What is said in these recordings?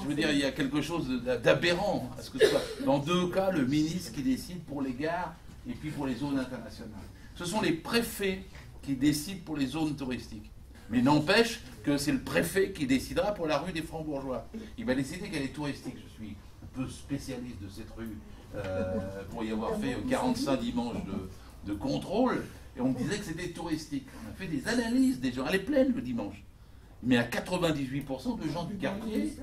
Je veux dire, il y a quelque chose d'aberrant à ce que ce soit, dans deux cas, le ministre qui décide pour les gares et puis pour les zones internationales. Ce sont les préfets qui décident pour les zones touristiques. Mais n'empêche que c'est le préfet qui décidera pour la rue des Francs-Bourgeois. Il va décider qu'elle est touristique. Je suis un peu spécialiste de cette rue pour y avoir fait 45 dimanches de contrôle. Et on me disait que c'était touristique. On a fait des analyses des gens. Elle est pleine le dimanche. Mais à 98% de gens du quartier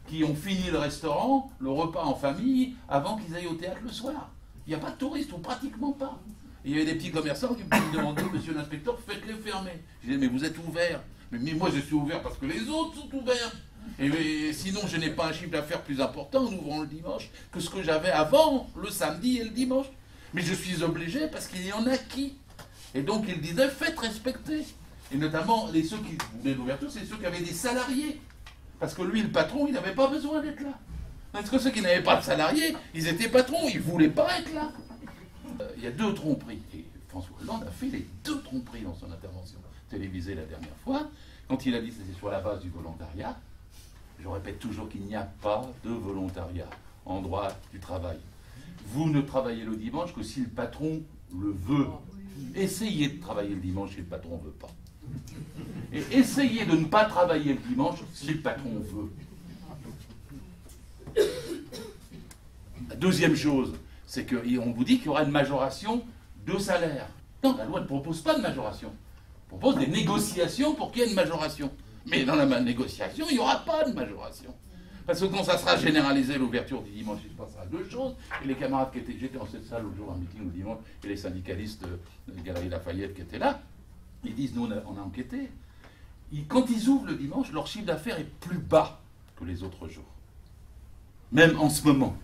qui ont fini le restaurant, le repas en famille, avant qu'ils aillent au théâtre le soir. Il n'y a pas de touristes, ou pratiquement pas. Et il y avait des petits commerçants qui me demandaient, monsieur l'inspecteur, faites-les fermer. Je disais, mais vous êtes ouverts. Mais moi, je suis ouvert parce que les autres sont ouverts. Et sinon, je n'ai pas un chiffre d'affaires plus important en ouvrant le dimanche que ce que j'avais avant, le samedi et le dimanche. Mais je suis obligé parce qu'il y en a qui. Et donc, il disait, faites respecter. Et notamment, ceux qui voulaient l'ouverture, c'est ceux qui avaient des salariés. Parce que lui, le patron, il n'avait pas besoin d'être là. Parce que ceux qui n'avaient pas de salariés, ils étaient patrons, ils ne voulaient pas être là. Il y a deux tromperies. Et François Hollande a fait les deux tromperies dans son intervention télévisée la dernière fois. Quand il a dit que c'était sur la base du volontariat, je répète toujours qu'il n'y a pas de volontariat en droit du travail. Vous ne travaillez le dimanche que si le patron le veut. Essayez de travailler le dimanche si le patron ne veut pas. Et essayez de ne pas travailler le dimanche si le patron veut. La deuxième chose, c'est qu'on vous dit qu'il y aura une majoration de salaire. Non, la loi ne propose pas de majoration. Elle propose des négociations pour qu'il y ait une majoration. Mais dans la négociation, il n'y aura pas de majoration. Parce que quand ça sera généralisé, l'ouverture du dimanche, il se passera deux choses. Et les camarades qui étaient... J'étais dans cette salle l'autre jour, un meeting le dimanche, et les syndicalistes de Galerie Lafayette qui étaient là, ils disent, nous, on a enquêté. Quand ils ouvrent le dimanche, leur chiffre d'affaires est plus bas que les autres jours. Même en ce moment.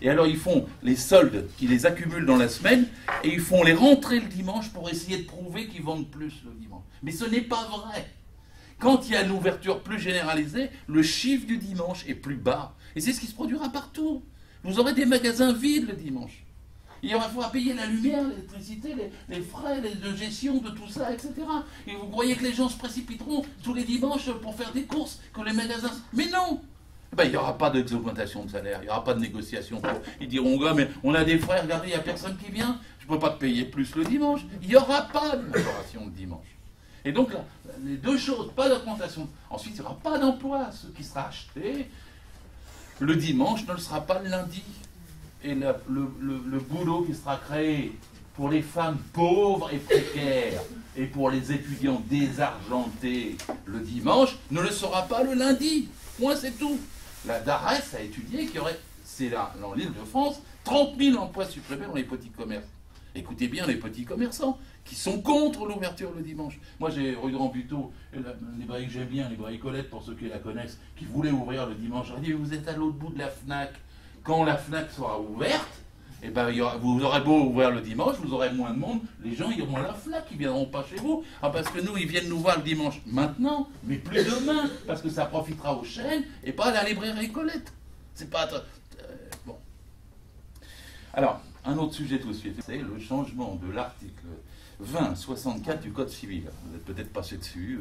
Et alors, ils font les soldes, ils les accumulent dans la semaine, et ils font les rentrer le dimanche pour essayer de prouver qu'ils vendent plus le dimanche. Mais ce n'est pas vrai. Quand il y a une ouverture plus généralisée, le chiffre du dimanche est plus bas. Et c'est ce qui se produira partout. Vous aurez des magasins vides le dimanche. Il faudra payer la lumière, l'électricité, les frais de gestion de tout ça, etc. Et vous croyez que les gens se précipiteront tous les dimanches pour faire des courses, que les magasins... Mais non! Il n'y aura pas d'augmentation de salaire, il n'y aura pas de négociation. Ils diront, gars, mais on a des frais, regardez, il n'y a personne qui vient, je ne peux pas te payer plus le dimanche. Il n'y aura pas de majoration le dimanche. Et donc, là, les deux choses, pas d'augmentation. Ensuite, il n'y aura pas d'emploi. Ce qui sera acheté le dimanche ne le sera pas le lundi. Et le boulot qui sera créé pour les femmes pauvres et précaires et pour les étudiants désargentés le dimanche ne le sera pas le lundi. Point, c'est tout. La DARES a étudié qu'il y aurait, c'est là, dans l'Île-de-France, 30 000 emplois supprimés dans les petits commerces. Écoutez bien les petits commerçants qui sont contre l'ouverture le dimanche. Moi, j'ai rue de Rambuteau, une librairie que j'aime bien, la librairie Colette, pour ceux qui la connaissent, qui voulait ouvrir le dimanche. J'ai dit, vous êtes à l'autre bout de la FNAC. Quand la FNAC sera ouverte, eh ben, vous aurez beau ouvrir le dimanche, vous aurez moins de monde, les gens iront à la FNAC, ils ne viendront pas chez vous. Ah, parce que nous, ils viennent nous voir le dimanche maintenant, mais plus demain, parce que ça profitera aux chaînes et pas à la librairie Colette. C'est pas... bon. Alors, un autre sujet tout de suite, c'est le changement de l'article 2064 du Code civil. Vous n'êtes peut-être passé dessus.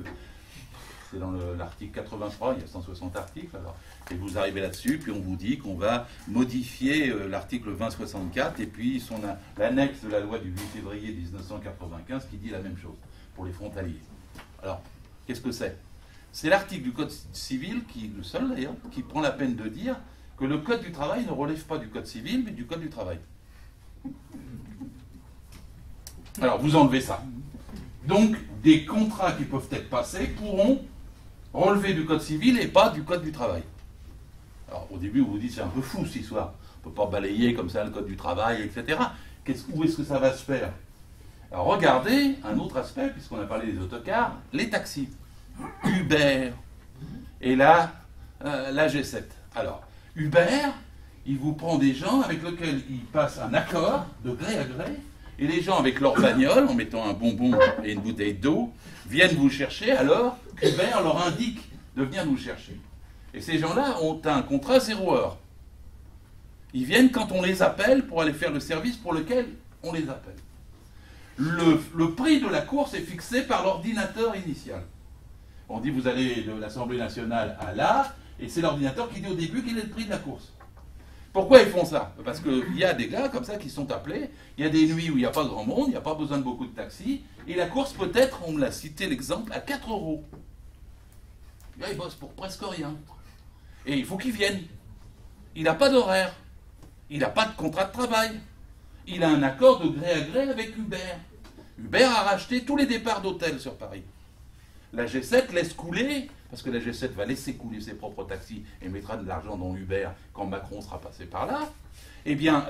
C'est dans l'article 83, il y a 160 articles, alors, et vous arrivez là-dessus, puis on vous dit qu'on va modifier l'article 2064, et puis l'annexe de la loi du 8 février 1995 qui dit la même chose, pour les frontaliers. Alors, qu'est-ce que c'est? C'est l'article du Code civil, le seul d'ailleurs, qui prend la peine de dire que le Code du travail ne relève pas du Code civil, mais du Code du travail. Alors, vous enlevez ça. Donc, des contrats qui peuvent être passés pourront relever du Code civil et pas du Code du travail. Alors, au début, vous vous dites, c'est un peu fou, cette histoire. On ne peut pas balayer comme ça le Code du travail, etc. Où est-ce que ça va se faire? Alors, regardez un autre aspect, puisqu'on a parlé des autocars, les taxis. Uber. Et là, la G7. Alors, Uber, il vous prend des gens avec lesquels il passe un accord de gré à gré, et les gens avec leur bagnole, en mettant un bonbon et une bouteille d'eau, viennent vous chercher alors qu'Uber leur indique de venir vous chercher. Et ces gens-là ont un contrat 0 heure. Ils viennent quand on les appelle pour aller faire le service pour lequel on les appelle. Le prix de la course est fixé par l'ordinateur initial. On dit vous allez de l'Assemblée nationale à là, Et c'est l'ordinateur qui dit au début quel est le prix de la course. Pourquoi ils font ça? Parce qu'il y a des gars comme ça qui sont appelés, il y a des nuits où il n'y a pas grand monde, il n'y a pas besoin de beaucoup de taxis, et la course peut être, on me l'a cité l'exemple, à 4 euros. Là, il bosse pour presque rien. Et il faut qu'il vienne. Il n'a pas d'horaire. Il n'a pas de contrat de travail. Il a un accord de gré à gré avec Uber. Uber a racheté tous les départs d'hôtels sur Paris. La G7 laisse couler, parce que la G7 va laisser couler ses propres taxis et mettra de l'argent dans Uber quand Macron sera passé par là. Eh bien,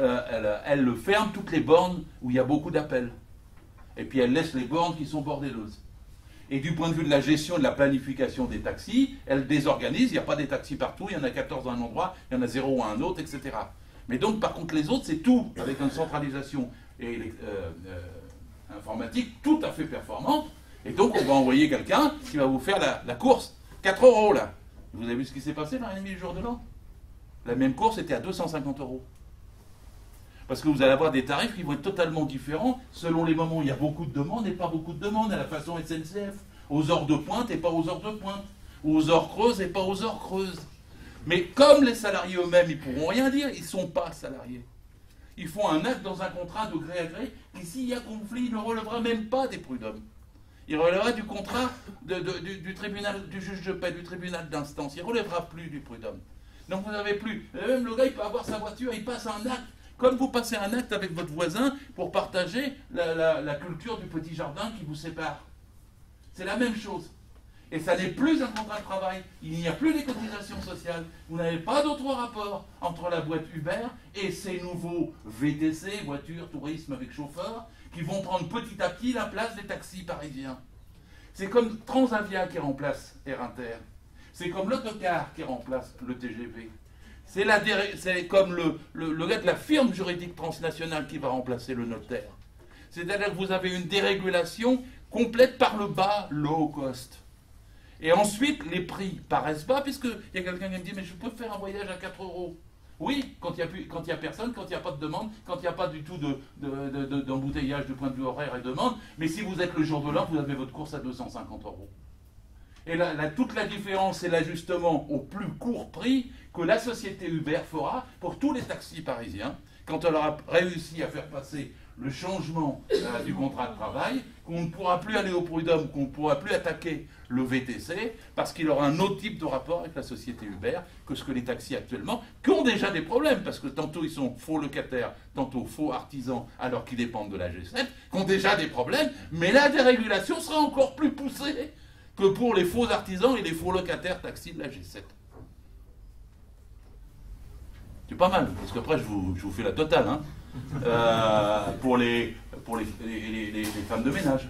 elle ferme toutes les bornes où il y a beaucoup d'appels. Et puis elle laisse les bornes qui sont bordeleuses. Et du point de vue de la gestion, de la planification des taxis, elle désorganise, il n'y a pas des taxis partout, il y en a 14 à un endroit, il y en a 0 à un autre, etc. Mais donc, par contre, les autres, c'est tout, avec une centralisation informatique tout à fait performante. Et donc, on va envoyer quelqu'un qui va vous faire la course. 4 euros, là. Vous avez vu ce qui s'est passé dans les demi jours de l'an? La même course était à 250 euros. Parce que vous allez avoir des tarifs qui vont être totalement différents selon les moments où il y a beaucoup de demandes et pas beaucoup de demandes, à la façon SNCF. Aux heures de pointe et pas aux heures de pointe. Ou aux heures creuses et pas aux heures creuses. Mais comme les salariés eux-mêmes, ils ne pourront rien dire, ils ne sont pas salariés. Ils font un acte dans un contrat de gré à gré, et s'il y a conflit, il ne relèvera même pas des prud'hommes. Il relèvera du contrat du tribunal, du juge de paix, du tribunal d'instance. Il ne relèvera plus du prud'homme. Donc vous n'avez plus. Même le gars, il peut avoir sa voiture, il passe un acte. Comme vous passez un acte avec votre voisin pour partager la culture du petit jardin qui vous sépare. C'est la même chose. Et ça n'est plus un contrat de travail. Il n'y a plus les cotisations sociales. Vous n'avez pas d'autre rapport entre la boîte Uber et ces nouveaux VTC, voitures, tourisme avec chauffeur, qui vont prendre petit à petit la place des taxis parisiens. C'est comme Transavia qui remplace Air Inter. C'est comme l'autocar qui remplace le TGV. C'est comme le gars de la firme juridique transnationale qui va remplacer le notaire. C'est-à-dire que vous avez une dérégulation complète par le bas, low cost. Et ensuite, les prix paraissent bas, puisqu'il y a quelqu'un qui me dit « mais je peux faire un voyage à 4 euros ». Oui, quand il n'y a personne, quand il n'y a pas de demande, quand il n'y a pas du tout d'embouteillage du point de vue horaire et demande, mais si vous êtes le jour de l'an, vous avez votre course à 250 euros. Et toute la différence, c'est l'ajustement au plus court prix que la société Uber fera pour tous les taxis parisiens, quand elle aura réussi à faire passer le changement du contrat de travail, qu'on ne pourra plus aller au prud'homme, qu'on ne pourra plus attaquer le VTC, parce qu'il aura un autre type de rapport avec la société Uber que ce que les taxis actuellement, qui ont déjà des problèmes, parce que tantôt ils sont faux locataires, tantôt faux artisans, alors qu'ils dépendent de la G7, qui ont déjà des problèmes, mais la dérégulation sera encore plus poussée que pour les faux artisans et les faux locataires taxis de la G7. C'est pas mal, parce qu'après je vous fais la totale, hein. Pour les femmes de ménage,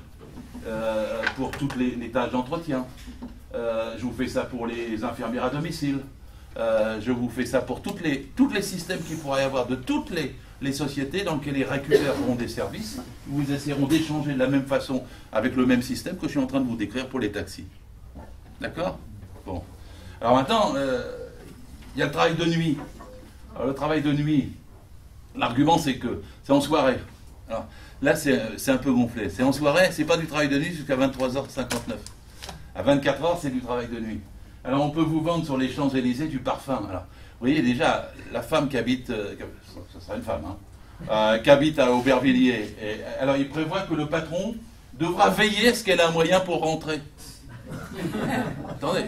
pour toutes les tâches d'entretien. Je vous fais ça pour les infirmières à domicile. Je vous fais ça pour tous les systèmes qu'il pourrait y avoir de toutes les sociétés dans lesquelles ils récupéreront des services. Vous essaieront d'échanger de la même façon avec le même système que je suis en train de vous décrire pour les taxis. D'accord? Bon. Alors maintenant, il y a le travail de nuit. Alors, le travail de nuit, l'argument c'est que c'est en soirée. Alors, là c'est un peu gonflé. C'est en soirée, c'est pas du travail de nuit jusqu'à 23h59. À 24h, c'est du travail de nuit. Alors on peut vous vendre sur les Champs-Élysées du parfum. Alors, vous voyez déjà, la femme qui habite, ce sera une femme, hein, qui habite à Aubervilliers, alors il prévoit que le patron devra veiller à ce qu'elle ait un moyen pour rentrer. Attendez,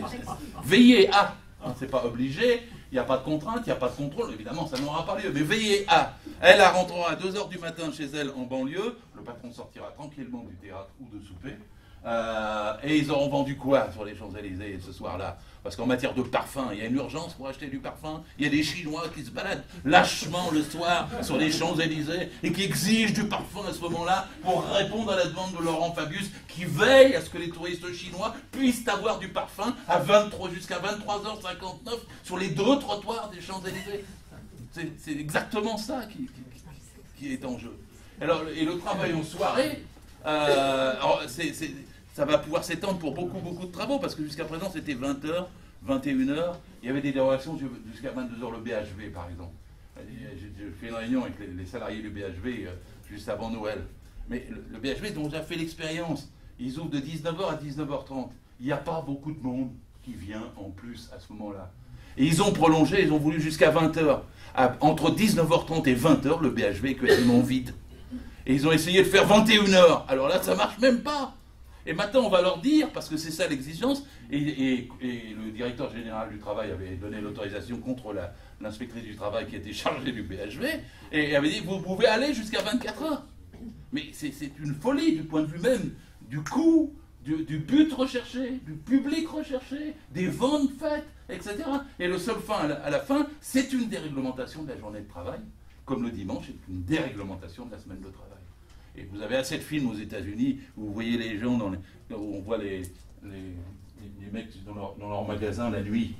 veiller à, c'est pas obligé. Il n'y a pas de contrainte, il n'y a pas de contrôle, évidemment, ça n'aura pas lieu. Mais veillez à, elle rentrera à 2h du matin chez elle en banlieue, le patron sortira tranquillement du théâtre ou de souper, et ils auront vendu quoi sur les Champs-Élysées ce soir-là? Parce qu'en matière de parfum, il y a une urgence pour acheter du parfum. Il y a des Chinois qui se baladent lâchement le soir sur les Champs-Élysées et qui exigent du parfum à ce moment-là pour répondre à la demande de Laurent Fabius, qui veille à ce que les touristes chinois puissent avoir du parfum jusqu'à 23h59 sur les 2 trottoirs des Champs-Élysées. C'est exactement ça qui est en jeu. Alors, et le travail en soirée, ça va pouvoir s'étendre pour beaucoup de travaux, parce que jusqu'à présent c'était 20h, 21h, il y avait des dérogations jusqu'à 22h, le BHV par exemple. J'ai fait une réunion avec les salariés du BHV juste avant Noël. Mais le BHV dont j'ai fait l'expérience, ils ouvrent de 19h à 19h30. Il n'y a pas beaucoup de monde qui vient en plus à ce moment-là. Et ils ont prolongé, ils ont voulu jusqu'à 20 heures. Entre 19h30 et 20h, le BHV est quasiment vide. Et ils ont essayé de faire 21 heures. Alors là, ça marche même pas. Et maintenant, on va leur dire, parce que c'est ça l'exigence, et le directeur général du travail avait donné l'autorisation contre l'inspectrice du travail qui était chargée du BHV, et avait dit, vous pouvez aller jusqu'à 24 heures. Mais c'est une folie du point de vue même du coût, du but recherché, du public recherché, des ventes faites, etc. Et le seul fin à la fin, c'est une déréglementation de la journée de travail, comme le dimanche est une déréglementation de la semaine de travail. Et vous avez assez de films aux États-Unis où vous voyez les gens, où on voit les mecs dans leur magasin la nuit,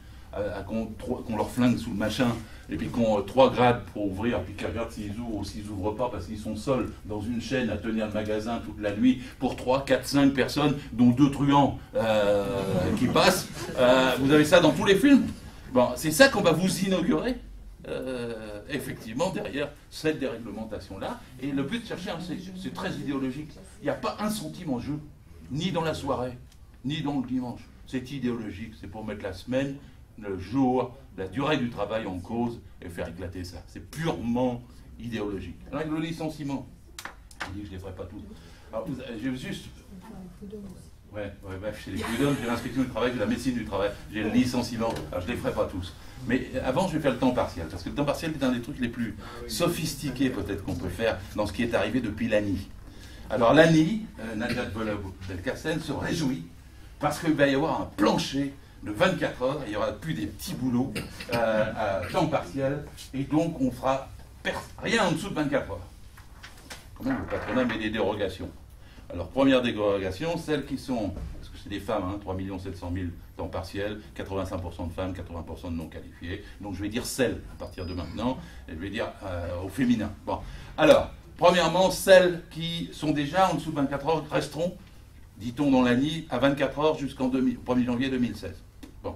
qu'on leur flingue sous le machin, et puis qu'on 3 grades pour ouvrir, puis qu'ils regardent s'ils ouvrent ou s'ils ouvrent pas, parce qu'ils sont seuls dans une chaîne à tenir le magasin toute la nuit pour 3, 4, 5 personnes, dont 2 truands qui passent. Vous avez ça dans tous les films. Bon, c'est ça qu'on va vous inaugurer. Effectivement, derrière cette déréglementation-là, et le but de chercher, c'est très idéologique. Il n'y a pas un centime en jeu, ni dans la soirée, ni dans le dimanche. C'est idéologique, c'est pour mettre la semaine, le jour, la durée du travail en cause et faire éclater ça. C'est purement idéologique. Alors, avec le licenciement, je dis que je ne les ferai pas tous. Alors, j'ai juste... Ouais, chez les prud'hommes, j'ai l'inspection du travail, j'ai la médecine du travail, j'ai le licenciement. Alors, je ne les ferai pas tous. Mais avant, je vais faire le temps partiel, parce que le temps partiel est un des trucs les plus sophistiqués peut-être qu'on peut faire dans ce qui est arrivé depuis l'ANI. Alors l'ANI, Najat Vallaud-Belkacem, se réjouit parce qu'il va y avoir un plancher de 24 heures, et il n'y aura plus des petits boulots à temps partiel, et donc on fera rien en dessous de 24 heures. Quand même, le patronat met des dérogations. Alors, première dérogation, celles qui sont, parce que c'est des femmes, 3 700 000 temps partiel, 85% de femmes, 80% de non qualifiés. Donc je vais dire celles à partir de maintenant, et je vais dire au féminin. Bon, alors, premièrement, celles qui sont déjà en dessous de 24 heures resteront, dit-on dans l'ANI, à 24 heures jusqu'en 1er janvier 2016. Bon.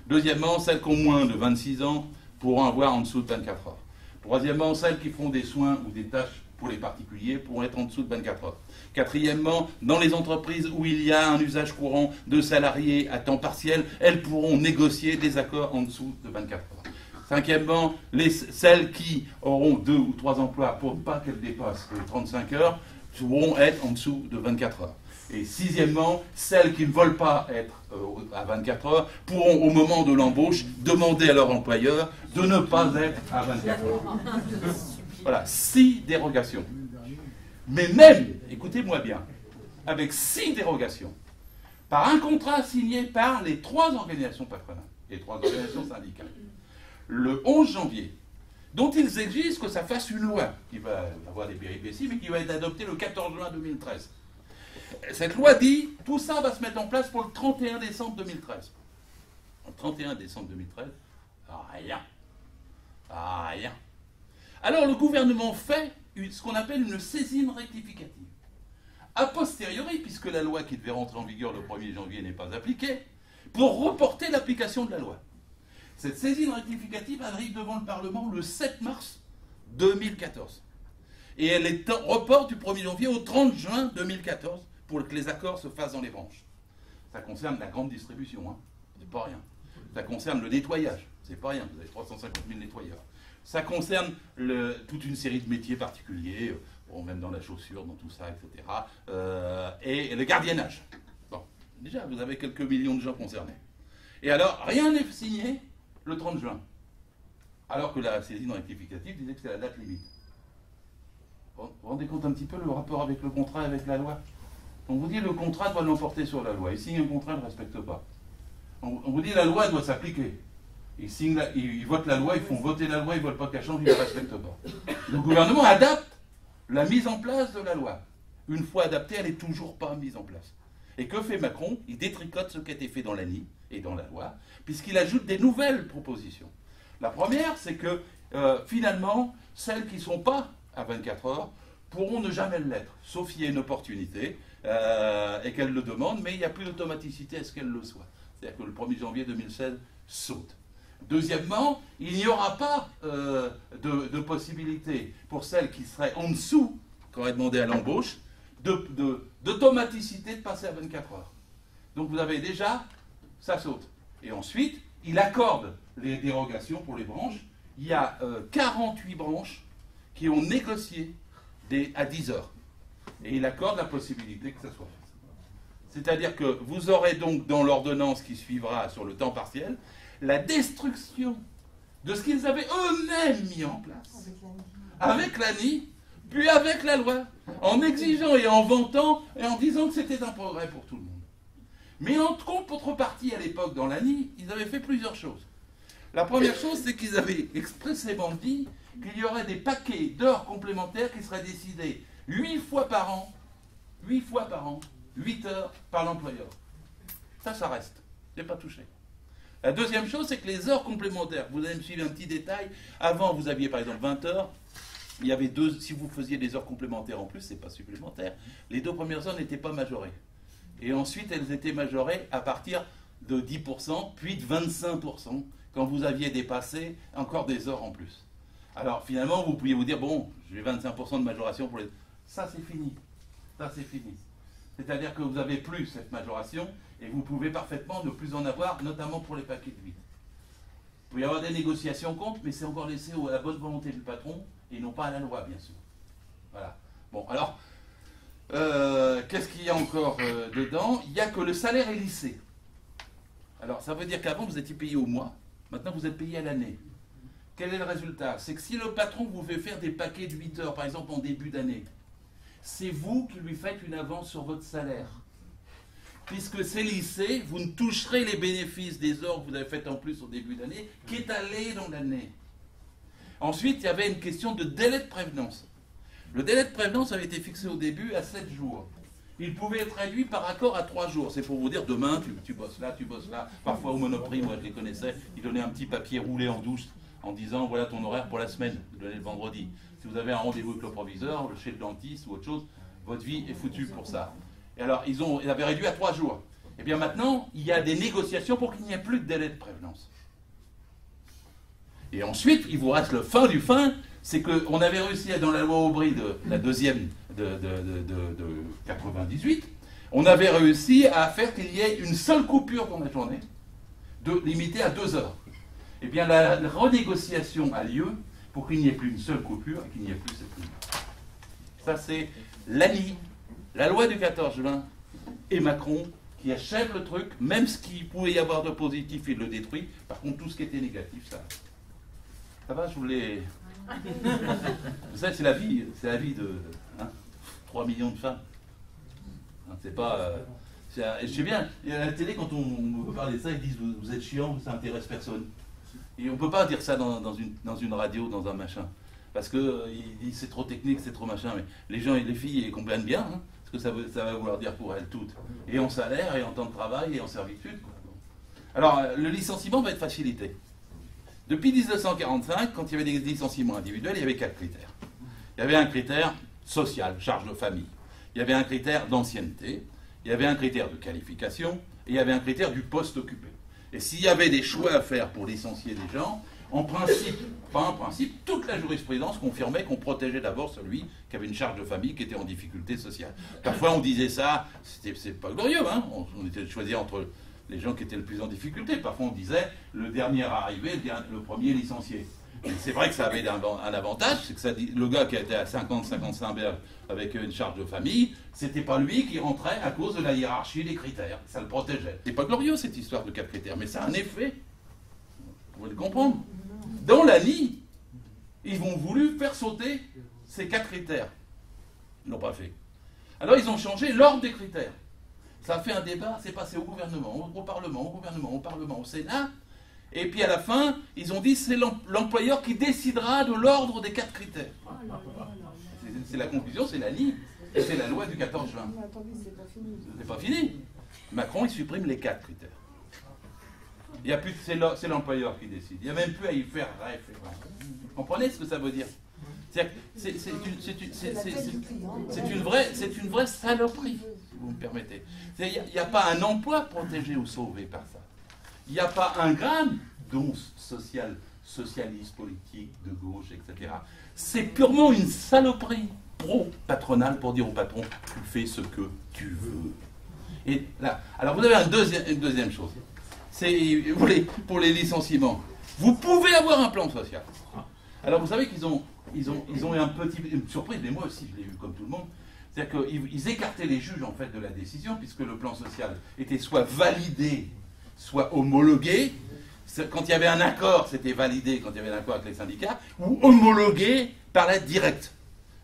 Deuxièmement, celles qui ont moins de 26 ans pourront avoir en dessous de 24 heures. Troisièmement, celles qui feront des soins ou des tâches pour les particuliers pourront être en dessous de 24 heures. Quatrièmement, dans les entreprises où il y a un usage courant de salariés à temps partiel, elles pourront négocier des accords en dessous de 24 heures. Cinquièmement, celles qui auront 2 ou 3 emplois pour ne pas qu'elles dépassent les 35 heures pourront être en dessous de 24 heures. Et sixièmement, celles qui ne veulent pas être à 24 heures pourront, au moment de l'embauche, demander à leur employeur de ne pas être à 24 heures. Voilà, 6 dérogations. Mais même, écoutez-moi bien, avec 6 dérogations, par un contrat signé par les 3 organisations patronales, les 3 organisations syndicales, le 11 janvier, dont ils exigent que ça fasse une loi, qui va avoir des péripéties, mais qui va être adoptée le 14 juin 2013. Cette loi dit, tout ça va se mettre en place pour le 31 décembre 2013. Le 31 décembre 2013, rien. Rien. Alors le gouvernement fait ce qu'on appelle une saisine rectificative. A posteriori, puisque la loi qui devait rentrer en vigueur le 1er janvier n'est pas appliquée, pour reporter l'application de la loi. Cette saisine rectificative arrive devant le Parlement le 7 mars 2014. Et elle est report du 1er janvier au 30 juin 2014 pour que les accords se fassent dans les branches. Ça concerne la grande distribution, c'est pas rien. Ça concerne le nettoyage, c'est pas rien, vous avez 350 000 nettoyeurs. Ça concerne toute une série de métiers particuliers, même dans la chaussure, dans tout ça, etc. Et le gardiennage. Bon, déjà, vous avez quelques millions de gens concernés. Et alors, rien n'est signé le 30 juin. Alors que la saisine rectificative disait que c'était la date limite. Vous vous rendez compte un petit peu le rapport avec le contrat et avec la loi? On vous dit le contrat doit l'emporter sur la loi. Ils signent un contrat, ils ne le respectent pas. On vous dit la loi doit s'appliquer. Ils votent la loi, ils font voter la loi, ils ne veulent pas qu'elle change, ils ne la respectent pas. Le gouvernement adapte la mise en place de la loi. Une fois adaptée, elle n'est toujours pas mise en place. Et que fait Macron? Il détricote ce qui a été fait dans l'ANI et dans la loi, puisqu'il ajoute des nouvelles propositions. La première, c'est que finalement, celles qui ne sont pas à 24 heures pourront ne jamais l'être, sauf s'il y a une opportunité et qu'elles le demandent, mais il n'y a plus d'automaticité à ce qu'elles le soient. C'est-à-dire que le 1er janvier 2016 saute. Deuxièmement, il n'y aura pas de possibilité pour celles qui seraient en dessous, qui auraient demandé à l'embauche, d'automaticité de passer à 24 heures. Donc vous avez déjà, ça saute. Et ensuite, il accorde les dérogations pour les branches, il y a 48 branches qui ont négocié à 10 heures. Et il accorde la possibilité que ça soit fait. C'est-à-dire que vous aurez donc dans l'ordonnance qui suivra sur le temps partiel, la destruction de ce qu'ils avaient eux-mêmes mis en place. Avec l'ANI, puis avec la loi, en exigeant et en vantant et en disant que c'était un progrès pour tout le monde. Mais en contrepartie, à l'époque, dans l'ANI, ils avaient fait plusieurs choses. La première chose, c'est qu'ils avaient expressément dit qu'il y aurait des paquets d'heures complémentaires qui seraient décidés 8 fois par an, 8 heures par l'employeur. Ça reste. C'est pas touché. La deuxième chose, c'est que les heures complémentaires, vous allez me suivre un petit détail, avant vous aviez par exemple 20 heures, il y avait deux, si vous faisiez des heures complémentaires en plus, c'est pas supplémentaire, les 2 premières heures n'étaient pas majorées. Et ensuite, elles étaient majorées à partir de 10%, puis de 25%, quand vous aviez dépassé encore des heures en plus. Alors finalement, vous pouviez vous dire, bon, j'ai 25% de majoration pour les... Ça, c'est fini. Ça, c'est fini. C'est-à-dire que vous n'avez plus cette majoration, et vous pouvez parfaitement ne plus en avoir, notamment pour les paquets de 8. Il peut y avoir des négociations contre, mais c'est encore laissé à la bonne volonté du patron, et non pas à la loi, bien sûr. Voilà. Bon, alors, qu'est-ce qu'il y a encore dedans? Il n'y a que le salaire est lissé. Alors, ça veut dire qu'avant, vous étiez payé au mois, maintenant vous êtes payé à l'année. Quel est le résultat? C'est que si le patron vous fait faire des paquets de 8 heures, par exemple en début d'année, c'est vous qui lui faites une avance sur votre salaire. Puisque c'est lissé, vous ne toucherez les bénéfices des heures que vous avez faites en plus au début d'année qu'étalés dans l'année. Ensuite, il y avait une question de délai de prévenance. Le délai de prévenance avait été fixé au début à 7 jours. Il pouvait être réduit par accord à 3 jours. C'est pour vous dire, demain, tu bosses là, tu bosses là. Parfois au Monoprix, moi je les connaissais, ils donnaient un petit papier roulé en douce en disant, voilà ton horaire pour la semaine, vous donnez le vendredi. Si vous avez un rendez-vous avec le proviseur, chez le dentiste ou autre chose, votre vie est foutue pour ça. Et alors, ils avaient réduit à 3 jours. Et bien maintenant, il y a des négociations pour qu'il n'y ait plus de délai de prévenance. Et ensuite, il vous reste le fin du fin, c'est qu'on avait réussi, dans la loi Aubry, la deuxième de 98, on avait réussi à faire qu'il y ait une seule coupure dans la journée, limitée à 2 heures. Eh bien, la renégociation a lieu pour qu'il n'y ait plus une seule coupure et qu'il n'y ait plus cette coupure. Ça, c'est l'ANI, la loi du 14 juin, et Macron qui achève le truc, même ce qu'il pouvait y avoir de positif, il le détruit. Par contre, tout ce qui était négatif, ça va, je voulais... Vous savez, c'est la vie de 3 millions de femmes. C'est pas... je sais bien, à la télé, quand on me parle de ça, ils disent vous êtes chiant, ça intéresse personne. Et on ne peut pas dire ça dans une radio, dans un machin. Parce qu'ils disent c'est trop technique, c'est trop machin. Mais les gens et les filles, ils comprennent bien ce que ça va vouloir dire pour elles toutes. Et en salaire, et en temps de travail, et en servitude. Alors, le licenciement va être facilité. Depuis 1945, quand il y avait des licenciements individuels, il y avait 4 critères. Il y avait un critère social, charge de famille. Il y avait un critère d'ancienneté. Il y avait un critère de qualification. Et il y avait un critère du poste occupé. Et s'il y avait des choix à faire pour licencier des gens, en principe, pas en principe, toute la jurisprudence confirmait qu'on protégeait d'abord celui qui avait une charge de famille qui était en difficulté sociale. Parfois on disait ça, c'est pas glorieux, hein, on était choisi entre les gens qui étaient le plus en difficulté. Parfois on disait le dernier arrivé, le premier licencié. C'est vrai que ça avait un avantage, c'est que le gars qui était à 50-55 berges avec une charge de famille, c'était pas lui qui rentrait à cause de la hiérarchie des critères. Ça le protégeait. C'est pas glorieux cette histoire de 4 critères, mais ça a un effet. Vous pouvez le comprendre. Dans l'ANI, ils ont voulu faire sauter ces 4 critères. Ils l'ont pas fait. Alors ils ont changé l'ordre des critères. Ça a fait un débat, c'est passé au gouvernement, au Parlement, au Sénat. Et puis à la fin, ils ont dit c'est l'employeur qui décidera de l'ordre des 4 critères. C'est la conclusion, c'est l'ANI, et c'est la loi du 14 juin. Mais attendez, c'est pas fini. C'est pas fini. Macron, il supprime les 4 critères. Il y a plus, c'est l'employeur qui décide. Il n'y a même plus à y faire référence. Vous comprenez ce que ça veut dire? C'est une vraie saloperie, si vous me permettez. Il n'y a pas un emploi protégé ou sauvé par ça. Il n'y a pas un gramme d'once socialiste, politique, de gauche, etc. C'est purement une saloperie pro-patronale pour dire au patron, tu fais ce que tu veux. Et là, alors vous avez une deuxième chose. C'est pour les licenciements. Vous pouvez avoir un plan social. Alors vous savez qu'ils ont eu un petit, une surprise, mais moi aussi je l'ai eu comme tout le monde. C'est-à-dire qu'ils écartaient les juges en fait de la décision, puisque le plan social était soit validé, soit homologué. Quand il y avait un accord, c'était validé quand il y avait un accord avec les syndicats, ou homologué par la directe.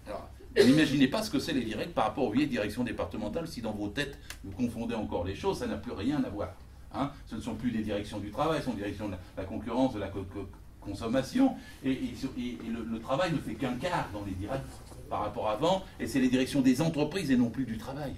Alors, n'imaginez pas ce que c'est les directs par rapport aux vieilles directions départementales. Si dans vos têtes vous confondez encore les choses, ça n'a plus rien à voir. Hein, ce ne sont plus les directions du travail, ce sont les directions de la concurrence, de la consommation. Et le travail ne fait qu'un quart dans les directs par rapport à avant, et c'est les directions des entreprises et non plus du travail.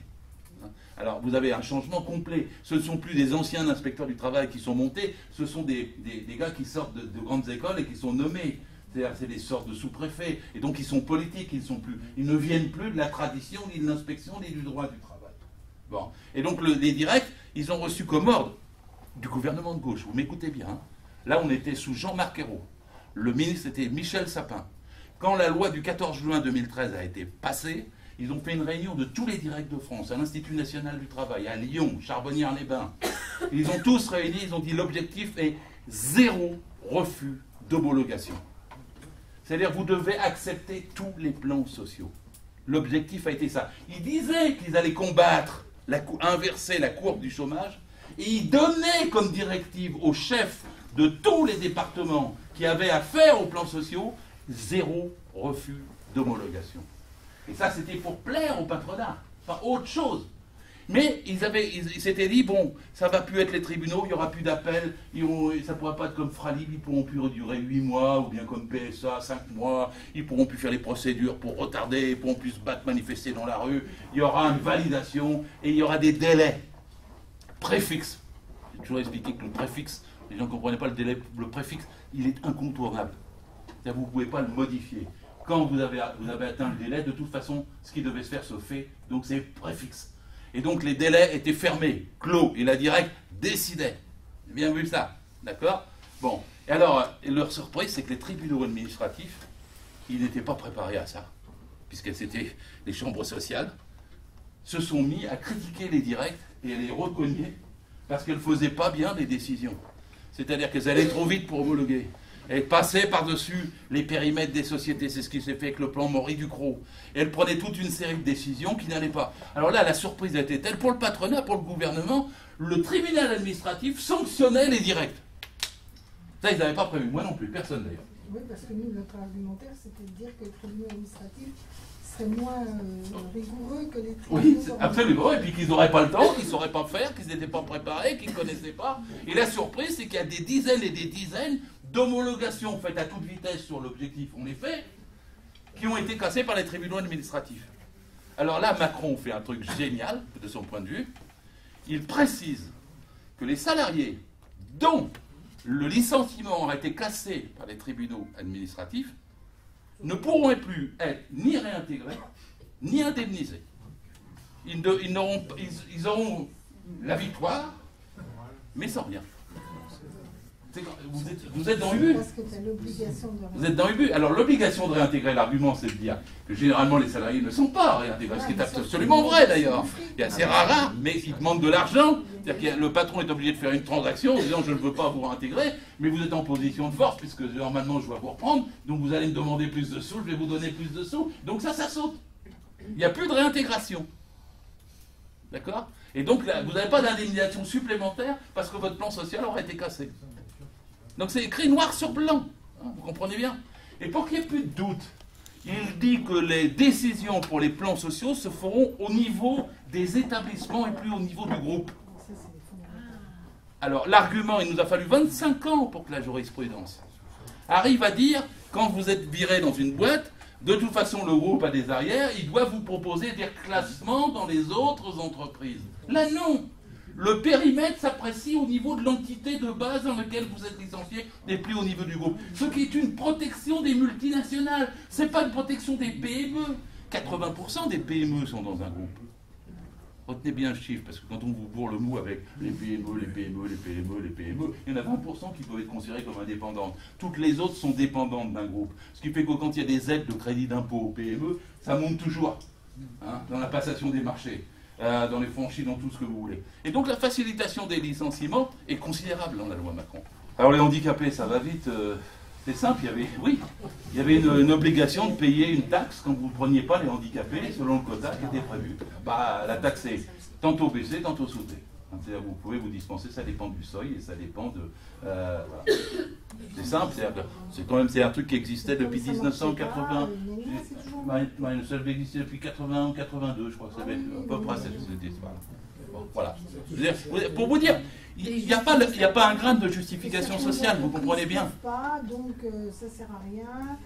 Alors vous avez un changement complet. Ce ne sont plus des anciens inspecteurs du travail qui sont montés, ce sont des gars qui sortent de grandes écoles et qui sont nommés. C'est-à-dire c'est des sortes de sous-préfets. Et donc ils sont politiques, ils ne viennent plus de la tradition, ni de l'inspection, ni du droit du travail. Bon. Et donc les directs, ils ont reçu comme ordre du gouvernement de gauche. Vous m'écoutez bien. Hein. Là on était sous Jean-Marc Ayrault. Le ministre était Michel Sapin. Quand la loi du 14 juin 2013 a été passée, ils ont fait une réunion de tous les directs de France, à l'Institut national du travail, à Lyon, Charbonnières-les-Bains. Ils ont tous réuni, ils ont dit l'objectif est 0 refus d'homologation. C'est-à-dire vous devez accepter tous les plans sociaux. L'objectif a été ça. Ils disaient qu'ils allaient combattre, inverser la courbe du chômage, et ils donnaient comme directive aux chefs de tous les départements qui avaient affaire aux plans sociaux 0 refus d'homologation. Et ça, c'était pour plaire au patronat, pas autre chose. Mais ils s'étaient dit, bon, ça ne va plus être les tribunaux, il n'y aura plus d'appel, ça ne pourra pas être comme Fralib, ils ne pourront plus durer 8 mois, ou bien comme PSA, 5 mois, ils ne pourront plus faire les procédures pour retarder, ils ne pourront plus se battre, manifester dans la rue, il y aura une validation, et il y aura des délais préfixes. J'ai toujours expliqué que le préfixe, les gens ne comprenaient pas le délai, le préfixe, il est incontournable. C'est-à-dire vous ne pouvez pas le modifier. Quand vous avez atteint le délai, de toute façon, ce qui devait se faire se fait, donc c'est préfixe. Et donc les délais étaient fermés, clos, et la directe décidait. Vous avez bien vu ça, d'accord? Bon, et alors, leur surprise, c'est que les tribunaux administratifs, ils n'étaient pas préparés à ça, puisque c'était les chambres sociales, se sont mis à critiquer les directs et à les recogner, parce qu'elles ne faisaient pas bien les décisions. C'est-à-dire qu'elles allaient trop vite pour homologuer. Elle passait par-dessus les périmètres des sociétés. C'est ce qui s'est fait avec le plan Maury-Ducrot. Et elle prenait toute une série de décisions qui n'allaient pas. Alors là, la surprise était telle, pour le patronat, pour le gouvernement, le tribunal administratif sanctionnait les directs. Ça, ils n'avaient pas prévu. Moi non plus, personne d'ailleurs. Oui, parce que nous, notre argumentaire, c'était de dire que les tribunaux administratifs seraient moins rigoureux que les tribunaux... Oui, absolument. Et puis qu'ils n'auraient pas le temps, qu'ils ne sauraient pas faire, qu'ils n'étaient pas préparés, qu'ils ne connaissaient pas. Et la surprise, c'est qu'il y a des dizaines et des dizaines d'homologations faites à toute vitesse sur l'objectif, on les fait, qui ont été cassées par les tribunaux administratifs. Alors là, Macron fait un truc génial, de son point de vue. Il précise que les salariés dont le licenciement aura été cassé par les tribunaux administratifs ne pourront plus être ni réintégrés, ni indemnisés. Ils auront la victoire, mais sans rien. Vous êtes dans Ubu. Parce que tu as l'obligation de... Vous êtes dans Ubu. Alors l'obligation de réintégrer, l'argument, c'est de dire que généralement les salariés ne sont pas réintégrés, ce qui est absolument vrai d'ailleurs. C'est rare, mais ils demandent de l'argent. C'est-à-dire que le patron est obligé de faire une transaction en disant je ne veux pas vous réintégrer, mais vous êtes en position de force puisque normalement je dois vous reprendre, donc vous allez me demander plus de sous, je vais vous donner plus de sous. Donc ça saute. Il n'y a plus de réintégration. D'accord? Et donc là, vous n'avez pas d'indemnisation supplémentaire parce que votre plan social aura été cassé. Donc c'est écrit noir sur blanc, hein, vous comprenez bien. Et pour qu'il n'y ait plus de doute, il dit que les décisions pour les plans sociaux se feront au niveau des établissements et plus au niveau du groupe. Alors l'argument, il nous a fallu 25 ans pour que la jurisprudence arrive à dire, quand vous êtes viré dans une boîte, de toute façon le groupe a des arrières, il doit vous proposer des reclassements dans les autres entreprises. Là non. Le périmètre s'apprécie au niveau de l'entité de base dans laquelle vous êtes licencié et plus au niveau du groupe. Ce qui est une protection des multinationales. Ce n'est pas une protection des PME. 80% des PME sont dans un groupe. Retenez bien le chiffre, parce que quand on vous bourre le mou avec les PME, les PME, les PME, les PME, il y en a 20% qui peuvent être considérés comme indépendantes. Toutes les autres sont dépendantes d'un groupe. Ce qui fait que quand il y a des aides de crédit d'impôt aux PME, ça monte toujours hein, dans la passation des marchés. Dans les franchises, dans tout ce que vous voulez. Et donc la facilitation des licenciements est considérable dans la loi Macron. Alors les handicapés, ça va vite. C'est simple, il y avait une obligation de payer une taxe quand vous ne preniez pas les handicapés selon le quota qui était prévu. Bah, la taxe est tantôt baissée, tantôt sautée. C'est-à-dire vous pouvez vous dispenser, ça dépend du seuil et ça dépend de... voilà. C'est simple, c'est un truc qui existait depuis 1980. Le seul qui existait depuis 80 ou 82, je crois que ça va être à peu près cette société. Bon, voilà. Pour vous dire, il n'y a pas un grain de justification sociale, vous comprenez bien. Donc ça ne sert à rien.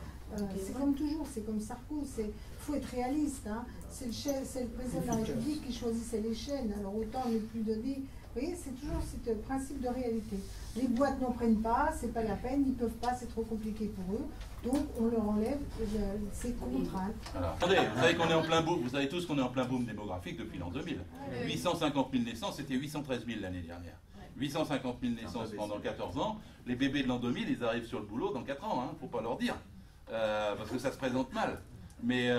C'est comme toujours, c'est comme Sarko, il faut être réaliste. Hein. C'est le président de la République qui choisissait les chaînes, alors autant ne plus donner. Vous voyez, c'est toujours ce principe de réalité. Les boîtes n'en prennent pas, c'est pas la peine, ils ne peuvent pas, c'est trop compliqué pour eux. Donc on leur enlève ces contraintes. Alors, attendez, vous savez qu'on est en plein boom, vous savez tous qu'on est en plein boom démographique depuis l'an 2000. 850 000 naissances, c'était 813 000 l'année dernière. 850 000 naissances pendant 14 ans. Les bébés de l'an 2000, ils arrivent sur le boulot dans 4 ans, hein, faut pas leur dire. Parce que ça se présente mal. Mais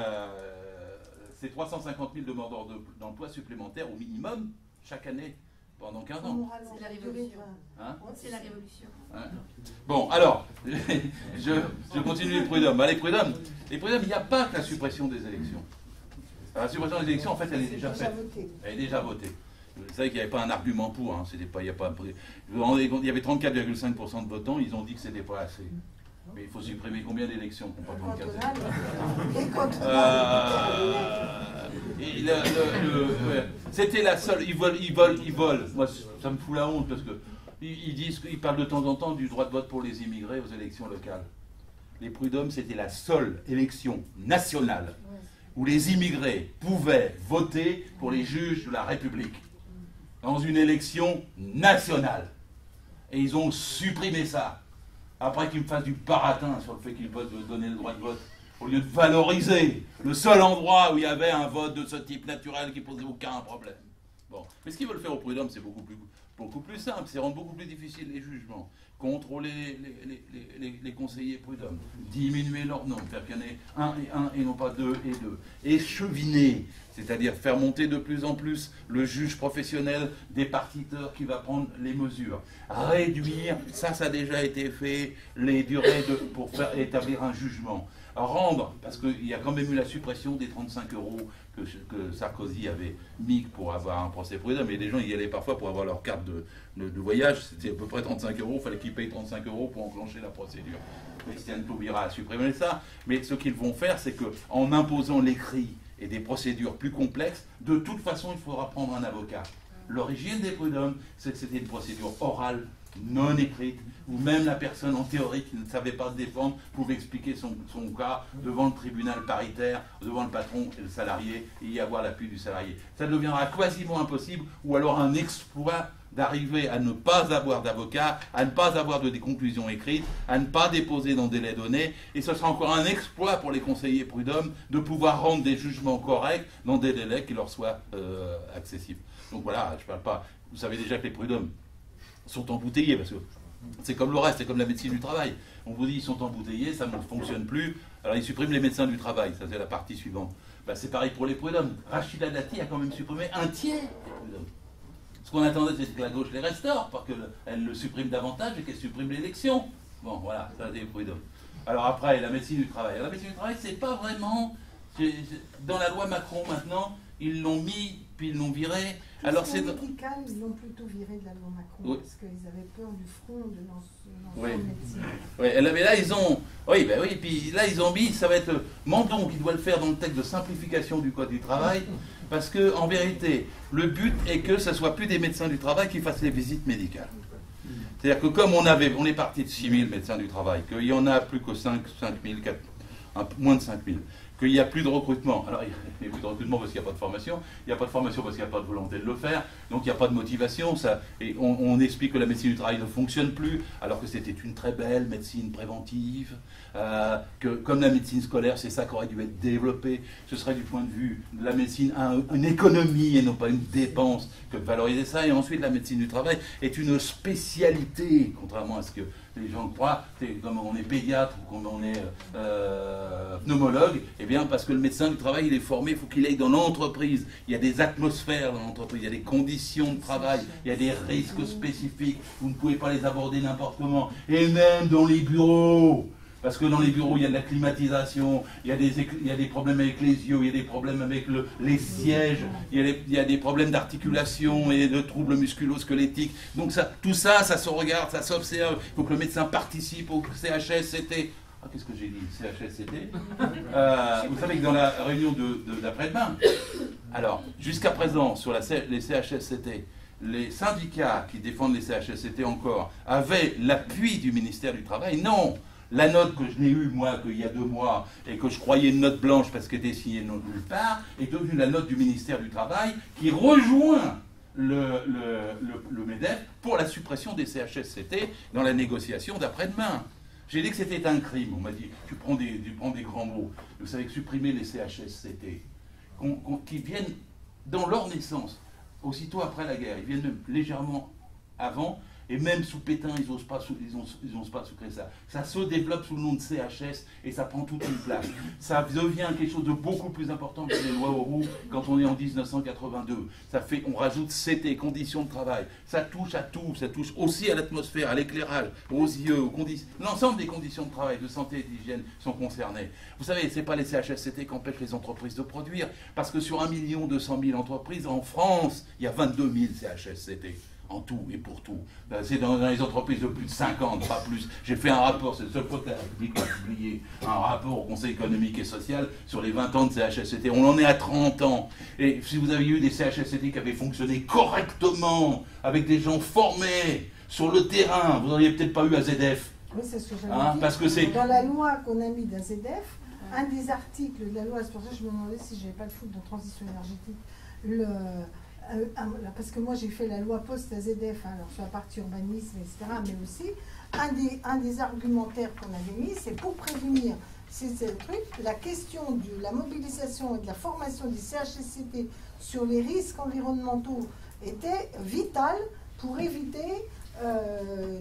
c'est 350 000 demandeurs d'emploi supplémentaires au minimum chaque année pendant 15 ans. C'est la révolution. Hein? C'est la révolution. Hein? Bon, alors, je continue les prud'hommes. Bah, les prud'hommes, il n'y a pas que la suppression des élections. Alors, la suppression des élections, en fait, elle est déjà faite. Elle est déjà votée. Vous savez qu'il n'y avait pas un argument pour. Hein. Il y avait 34,5% de votants, ils ont dit que ce n'était pas assez. Mais il faut supprimer combien d'élections qu'on pas 34 C'était la seule. Ils volent. Moi, ça me fout la honte parce que ils parlent de temps en temps du droit de vote pour les immigrés aux élections locales. Les prud'hommes, c'était la seule élection nationale où les immigrés pouvaient voter pour les juges de la République dans une élection nationale. Et ils ont supprimé ça. Après qu'ils me fassent du baratin sur le fait qu'ils veulent donner le droit de vote, au lieu de valoriser le seul endroit où il y avait un vote de ce type naturel qui posait aucun problème. Bon. Mais ce qu'ils veulent faire au prud'homme, c'est beaucoup plus simple, c'est rendre beaucoup plus difficile les jugements, contrôler les conseillers prud'hommes, diminuer leur nombre, faire qu'il y en ait un et non pas deux et deux, écheviner, c'est-à-dire faire monter de plus en plus le juge professionnel des partiteurs qui va prendre les mesures, réduire, ça a déjà été fait, les durées pour faire établir un jugement, rendre, parce qu'il y a quand même eu la suppression des 35 € que Sarkozy avait mis pour avoir un procès prud'homme, et les gens y allaient parfois pour avoir leur carte de voyage, c'était à peu près 35 €, il fallait qu'ils payent 35 € pour enclencher la procédure. Christiane Taubira a supprimé ça, mais ce qu'ils vont faire, c'est qu'en imposant l'écrit et des procédures plus complexes, de toute façon, il faudra prendre un avocat. L'origine des prud'hommes, c'est que c'était une procédure orale, non écrite, où même la personne en théorie qui ne savait pas se défendre pouvait expliquer son cas devant le tribunal paritaire, devant le patron et le salarié, et y avoir l'appui du salarié. Ça deviendra quasiment impossible, ou alors un exploit d'arriver à ne pas avoir d'avocat, à ne pas avoir de des conclusions écrites, à ne pas déposer dans délai donné, et ce sera encore un exploit pour les conseillers prud'hommes de pouvoir rendre des jugements corrects dans des délais qui leur soient accessibles. Donc voilà, je parle pas, vous savez déjà que les prud'hommes sont embouteillés, parce que c'est comme le reste, c'est comme la médecine du travail. On vous dit ils sont embouteillés, ça ne fonctionne plus, alors ils suppriment les médecins du travail, ça c'est la partie suivante. Ben, c'est pareil pour les prud'hommes. Rachida Dati a quand même supprimé un tiers des prud'hommes. Ce qu'on attendait, c'était que la gauche les restaure, pas qu'elle le supprime davantage et qu'elle supprime l'élection. Bon, voilà, ça c'est les prud'hommes. Alors après, la médecine du travail. Alors, la médecine du travail, c'est pas vraiment... Dans la loi Macron, maintenant, ils l'ont mis, puis ils l'ont viré. Alors c'est médical, ils l'ont plutôt viré de la loi Macron, parce qu'ils avaient peur du front de l'ensemble de médecine. Oui, mais là, ils ont... Oui, ben oui, puis là, ils ont mis, ça va être Mandon qui doit le faire dans le texte de simplification du Code du travail, parce que en vérité, le but est que ce ne soit plus des médecins du travail qui fassent les visites médicales. C'est-à-dire que comme on est parti de 6 000 médecins du travail, qu'il y en a plus que 5 000, moins de 5 000, qu'il n'y a plus de recrutement. Alors, il n'y a plus de recrutement parce qu'il n'y a pas de formation, il n'y a pas de formation parce qu'il n'y a pas de volonté de le faire, donc il n'y a pas de motivation. Et on explique que la médecine du travail ne fonctionne plus, alors que c'était une très belle médecine préventive, que comme la médecine scolaire, c'est ça qui aurait dû être développé, ce serait du point de vue de la médecine une économie et non pas une dépense, que de valoriser ça. Et ensuite, la médecine du travail est une spécialité, contrairement à ce que les gens croient, comme on est pédiatre ou comme on est pneumologue, eh bien bien parce que le médecin du travail, il est formé, il faut qu'il aille dans l'entreprise. Il y a des atmosphères dans l'entreprise, il y a des conditions de travail, il y a des risques spécifiques. Vous ne pouvez pas les aborder n'importe comment. Et même dans les bureaux. Parce que dans les bureaux, il y a de la climatisation, il y a des problèmes avec les yeux, il y a des problèmes avec les sièges, il y a des problèmes d'articulation et de troubles musculo-squelettiques. Donc tout ça, ça se regarde, ça s'observe. Il faut que le médecin participe au CHSCT. Ah, qu'est-ce que j'ai dit, CHSCT vous savez que dans la réunion d'après-demain, alors, jusqu'à présent, sur les CHSCT, les syndicats qui défendent les CHSCT encore avaient l'appui du ministère du Travail. Non! La note que je n'ai eue, moi, qu'il y a 2 mois, et que je croyais une note blanche parce qu'elle était signée nulle part, est devenue la note du ministère du Travail qui rejoint le MEDEF pour la suppression des CHSCT dans la négociation d'après-demain. J'ai dit que c'était un crime. On m'a dit, tu prends des grands mots. Vous savez que supprimer les CHSCT, qui viennent dans leur naissance, aussitôt après la guerre, ils viennent même légèrement avant, et même sous Pétain, ils n'osent pas sucrer ça. Ça se développe sous le nom de CHS et ça prend toute une place. Ça devient quelque chose de beaucoup plus important que les lois Auroux quand on est en 1982. On rajoute CT, conditions de travail. Ça touche à tout, ça touche aussi à l'atmosphère, à l'éclairage, aux yeux, aux conditions. L'ensemble des conditions de travail, de santé et d'hygiène sont concernées. Vous savez, ce n'est pas les CHSCT qui empêchent les entreprises de produire, parce que sur 1 200 000 entreprises en France, il y a 22 000 CHSCT. En tout et pour tout. C'est dans les entreprises de plus de 50, pas plus. J'ai fait un rapport, c'est le seul fois que la République a publié un rapport au Conseil économique et social sur les 20 ans de CHSCT. On en est à 30 ans. Et si vous aviez eu des CHSCT qui avaient fonctionné correctement, avec des gens formés sur le terrain, vous n'auriez peut-être pas eu AZF. Oui, c'est ce que j'avais dit. Parce que c'est... Dans la loi qu'on a mis d'AZF, un des articles de la loi, c'est pour ça que je me demandais si je n'avais pas de faute de transition énergétique, parce que moi j'ai fait la loi post-AZF, alors sur la partie urbanisme, etc., mais aussi, un des argumentaires qu'on avait mis, c'est pour prévenir, c'est le truc, la question de la mobilisation et de la formation des CHSCT sur les risques environnementaux était vitale pour éviter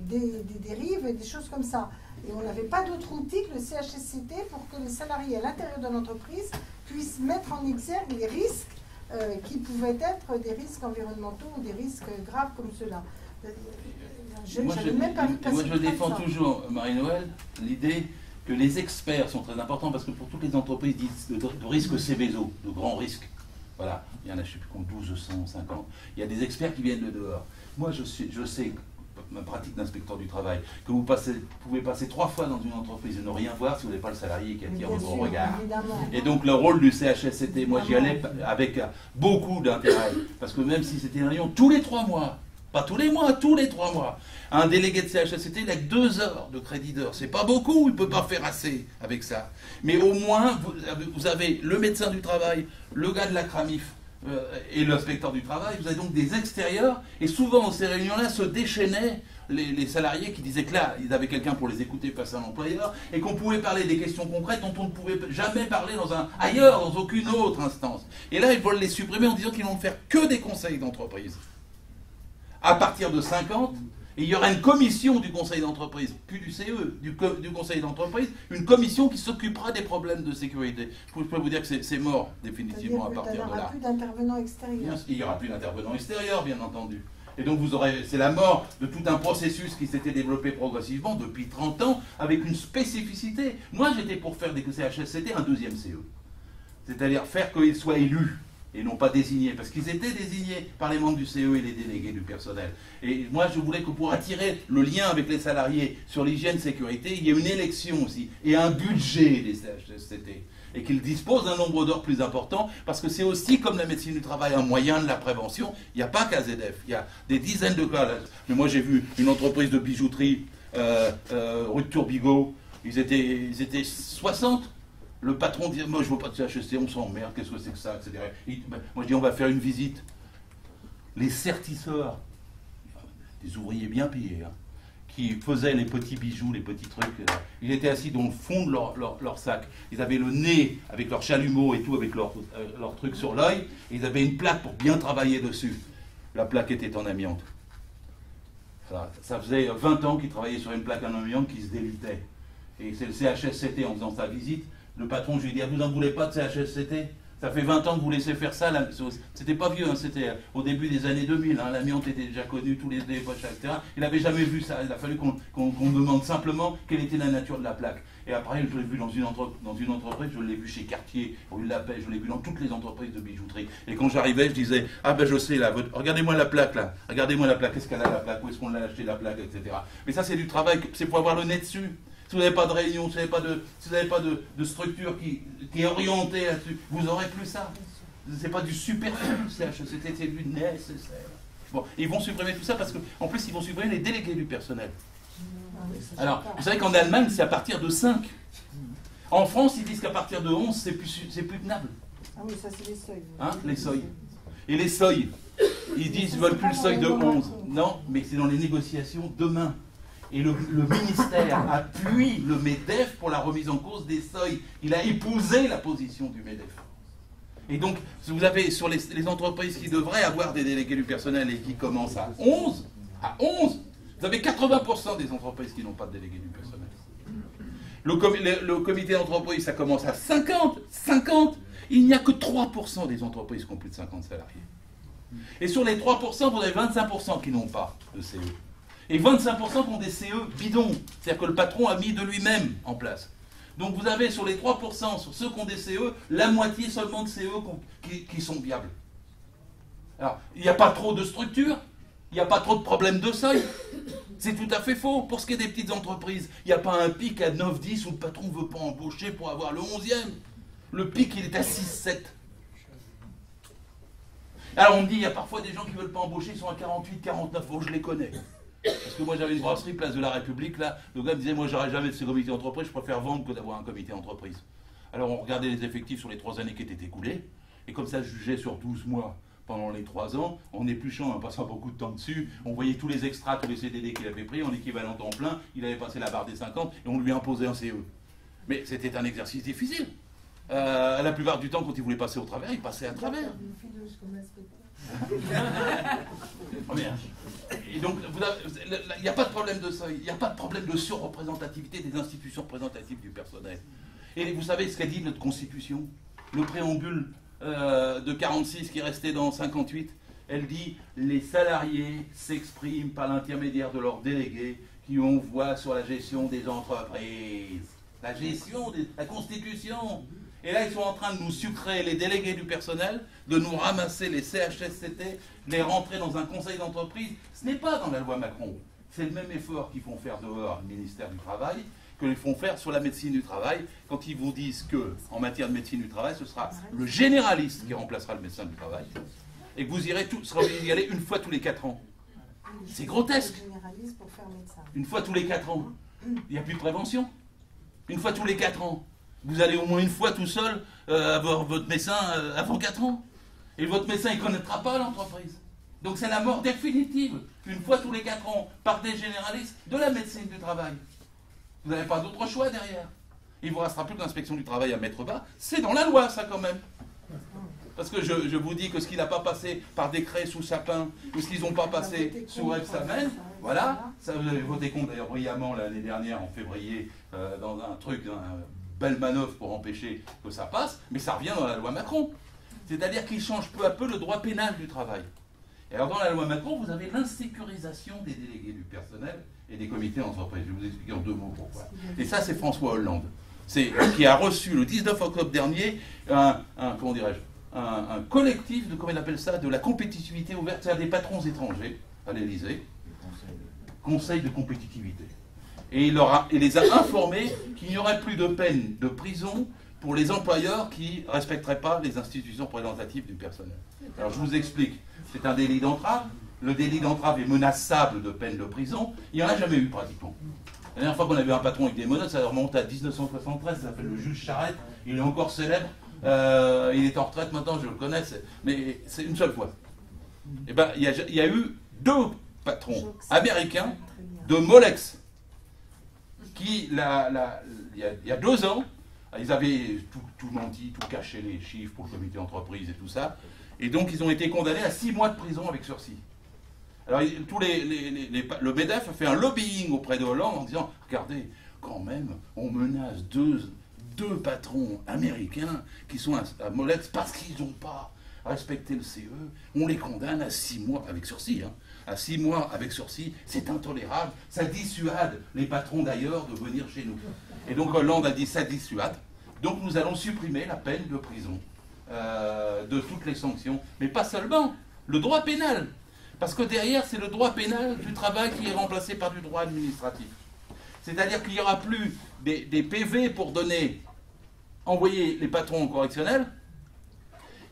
des dérives et des choses comme ça. Et on n'avait pas d'autre outil que le CHSCT pour que les salariés à l'intérieur de l'entreprise puissent mettre en exergue les risques qui pouvaient être des risques environnementaux ou des risques graves comme ceux-là. Moi, je défends toujours, Marie-Noël, l'idée que les experts sont très importants parce que pour toutes les entreprises de risque Céveso, de grands risques, voilà, il y en a, je ne sais plus combien, 1250, il y a des experts qui viennent de dehors. Moi, je sais, ma pratique d'inspecteur du travail, que vous pouvez passer 3 fois dans une entreprise et ne rien voir si vous n'avez pas le salarié qui attire votre regard. Évidemment. Et donc le rôle du CHSCT, moi j'y allais avec beaucoup d'intérêt, parce que même si c'était une réunion tous les 3 mois, pas tous les mois, tous les 3 mois, un délégué de CHSCT, il a que 2 heures de crédit d'heure. C'est pas beaucoup, il ne peut pas faire assez avec ça. Mais au moins, vous avez le médecin du travail, le gars de la CRAMIF, et l'inspecteur du travail, vous avez donc des extérieurs, et souvent dans ces réunions-là se déchaînaient les salariés qui disaient que là, ils avaient quelqu'un pour les écouter face à l'employeur, et qu'on pouvait parler des questions concrètes dont on ne pouvait jamais parler ailleurs, dans aucune autre instance. Et là, ils veulent les supprimer en disant qu'ils vont faire que des conseils d'entreprise. À partir de 50, et il y aura une commission du conseil d'entreprise, plus du CE, du conseil d'entreprise, une commission qui s'occupera des problèmes de sécurité. Je peux vous dire que c'est mort définitivement à partir de là. Il n'y aura plus d'intervenants extérieurs. Il n'y aura plus d'intervenants extérieurs, bien entendu. Et donc c'est la mort de tout un processus qui s'était développé progressivement depuis 30 ans, avec une spécificité. Moi, j'étais pour faire des CHSCT un 2e CE. C'est-à-dire faire qu'ils soient élus. Et non pas désignés, parce qu'ils étaient désignés par les membres du CE et les délégués du personnel. Et moi, je voulais que pour attirer le lien avec les salariés sur l'hygiène sécurité, il y ait une élection aussi, et un budget des CHSCT, et qu'ils disposent d'un nombre d'heures plus important, parce que c'est aussi, comme la médecine du travail, un moyen de la prévention. Il n'y a pas qu'AZF, il y a des dizaines de cas. Mais moi, j'ai vu une entreprise de bijouterie, rue de Turbigo, ils étaient 60. Le patron dit, moi je ne veux pas de CHSCT, on s'emmerde, qu'est-ce que c'est que ça, etc. Moi je dis, on va faire une visite. Les sertisseurs, des ouvriers bien payés, hein, qui faisaient les petits bijoux, les petits trucs, ils étaient assis dans le fond de leur sac. Ils avaient le nez avec leur chalumeau et tout, avec leur truc sur l'œil, et ils avaient une plaque pour bien travailler dessus. La plaque était en amiante. Ça faisait 20 ans qu'ils travaillaient sur une plaque en amiante qui se délitait. Et c'est le CHSCT, en faisant sa visite, Le patron, je lui ai dit, ah, vous n'en voulez pas de CHSCT? Ça fait 20 ans que vous laissez faire ça. C'était pas vieux, hein, c'était au début des années 2000. Hein, l'amiante était déjà connu, tous les débauches, etc. Il n'avait jamais vu ça. Il a fallu qu'on demande simplement quelle était la nature de la plaque. Et après, je l'ai vu dans une entreprise, je l'ai vu chez Cartier, rue de la Paix, je l'ai vu dans toutes les entreprises de bijouterie. Et quand j'arrivais, je disais, ah ben je sais, là, regardez-moi la plaque, là. Regardez-moi la plaque, qu'est-ce qu'elle a la plaque, où est-ce qu'on l'a acheté la plaque, etc. Mais ça, c'est du travail, c'est pour avoir le nez dessus. Si vous n'avez pas de réunion, si vous n'avez pas de structure qui est orientée là-dessus, vous n'aurez plus ça. C'est pas du superflu, c'est du nécessaire. Bon, ils vont supprimer tout ça parce qu'en plus, ils vont supprimer les délégués du personnel. Alors, vous savez qu'en Allemagne, c'est à partir de 5. En France, ils disent qu'à partir de 11, c'est plus tenable. Ah oui, ça c'est les seuils. Hein, les seuils. Et les seuils, ils disent qu'ils ne veulent plus le seuil de 11. Non, mais c'est dans les négociations demain. Et le ministère appuie le MEDEF pour la remise en cause des seuils. Il a épousé la position du MEDEF. Et donc, vous avez sur les entreprises qui devraient avoir des délégués du personnel et qui commencent à 11, vous avez 80% des entreprises qui n'ont pas de délégués du personnel. Le comité d'entreprise, ça commence à 50. Il n'y a que 3% des entreprises qui ont plus de 50 salariés. Et sur les 3%, vous avez 25% qui n'ont pas de CE. Et 25% qui ont des CE bidons. C'est-à-dire que le patron a mis de lui-même en place. Donc vous avez sur les 3%, sur ceux qui ont des CE, la moitié seulement de CE qui sont viables. Alors, il n'y a pas trop de structure, il n'y a pas trop de problèmes de seuil. C'est tout à fait faux. Pour ce qui est des petites entreprises, il n'y a pas un pic à 9-10 où le patron ne veut pas embaucher pour avoir le 11e. Le pic, il est à 6-7. Alors on me dit, il y a parfois des gens qui ne veulent pas embaucher, ils sont à 48-49. Bon, je les connais. Parce que moi j'avais une brasserie, place de la République, là, le gars me disait, moi j'aurais jamais de ce comité d'entreprise, je préfère vendre que d'avoir un comité d'entreprise. Alors on regardait les effectifs sur les 3 années qui étaient écoulées, et comme ça je jugeais sur 12 mois pendant les 3 ans, en épluchant, en passant beaucoup de temps dessus, on voyait tous les extras, tous les CDD qu'il avait pris, en équivalent temps plein, il avait passé la barre des 50, et on lui imposait un CE. Mais c'était un exercice difficile. La plupart du temps, quand il voulait passer au travers, il passait à travers. Et donc, il n'y a pas de problème de seuil, il n'y a pas de problème de surreprésentativité des institutions représentatives du personnel. Et vous savez ce qu'a dit notre Constitution? Le préambule de 46 qui est resté dans 58, elle dit « Les salariés s'expriment par l'intermédiaire de leurs délégués qui ont voix sur la gestion des entreprises. » La gestion, la Constitution. Et là, ils sont en train de nous sucrer les délégués du personnel, de nous ramasser les CHSCT, les rentrer dans un conseil d'entreprise. Ce n'est pas dans la loi Macron. C'est le même effort qu'ils font faire dehors le ministère du Travail, que ils font faire sur la médecine du travail, quand ils vous disent qu'en matière de médecine du travail, ce sera le généraliste qui remplacera le médecin du travail, et que vous serez obligé d'y aller une fois tous les 4 ans. C'est grotesque. Une fois tous les 4 ans. Il n'y a plus de prévention. Une fois tous les 4 ans. Vous allez au moins une fois tout seul avoir votre médecin avant 4 ans. Et votre médecin, il ne connaîtra pas l'entreprise. Donc c'est la mort définitive, une fois tous les 4 ans, par des généralistes de la médecine du travail. Vous n'avez pas d'autre choix derrière. Il ne vous restera plus que l'inspection du travail à mettre bas. C'est dans la loi, ça, quand même. Parce que je vous dis que ce qui n'a pas passé par décret sous sapin, ou ce qu'ils n'ont pas passé sous examen, voilà, ça vous avez voté contre d'ailleurs brillamment l'année dernière, en février, dans un truc, belle manœuvre pour empêcher que ça passe, mais ça revient dans la loi Macron. C'est-à-dire qu'il change peu à peu le droit pénal du travail. Et alors dans la loi Macron, vous avez l'insécurisation des délégués du personnel et des comités d'entreprise. Je vais vous expliquer en 2 mots pourquoi. Et ça, c'est François Hollande, qui a reçu le 19 octobre dernier un collectif de, comment il appelle ça, de la compétitivité ouverte, c'est-à-dire des patrons étrangers à l'Élysée, conseil de compétitivité. Et il les a informés qu'il n'y aurait plus de peine de prison pour les employeurs qui ne respecteraient pas les institutions représentatives du personnel. Alors je vous explique, c'est un délit d'entrave. Le délit d'entrave est menaçable de peine de prison. Il n'y en a jamais eu pratiquement. La dernière fois qu'on avait un patron avec des menottes, ça remonte à 1973, ça s'appelle le juge Charette, il est encore célèbre, il est en retraite maintenant, je le connais, mais c'est une seule fois. Et ben, il y a eu 2 patrons américains de Molex qui, il y a 2 ans, ils avaient tout menti, tout caché, les chiffres pour le comité d'entreprise et tout ça, et donc ils ont été condamnés à 6 mois de prison avec sursis. Alors le MEDEF a fait un lobbying auprès de Hollande en disant, regardez, quand même, on menace deux 2 patrons américains qui sont à Molex parce qu'ils n'ont pas respecté le CE. On les condamne à 6 mois avec sursis. Hein. À 6 mois avec sursis, c'est intolérable. Ça dissuade les patrons d'ailleurs de venir chez nous. Et donc Hollande a dit ça dissuade. Donc nous allons supprimer la peine de prison de toutes les sanctions. Mais pas seulement, le droit pénal. Parce que derrière, c'est le droit pénal du travail qui est remplacé par du droit administratif. C'est-à-dire qu'il n'y aura plus des PV pour envoyer les patrons au correctionnel.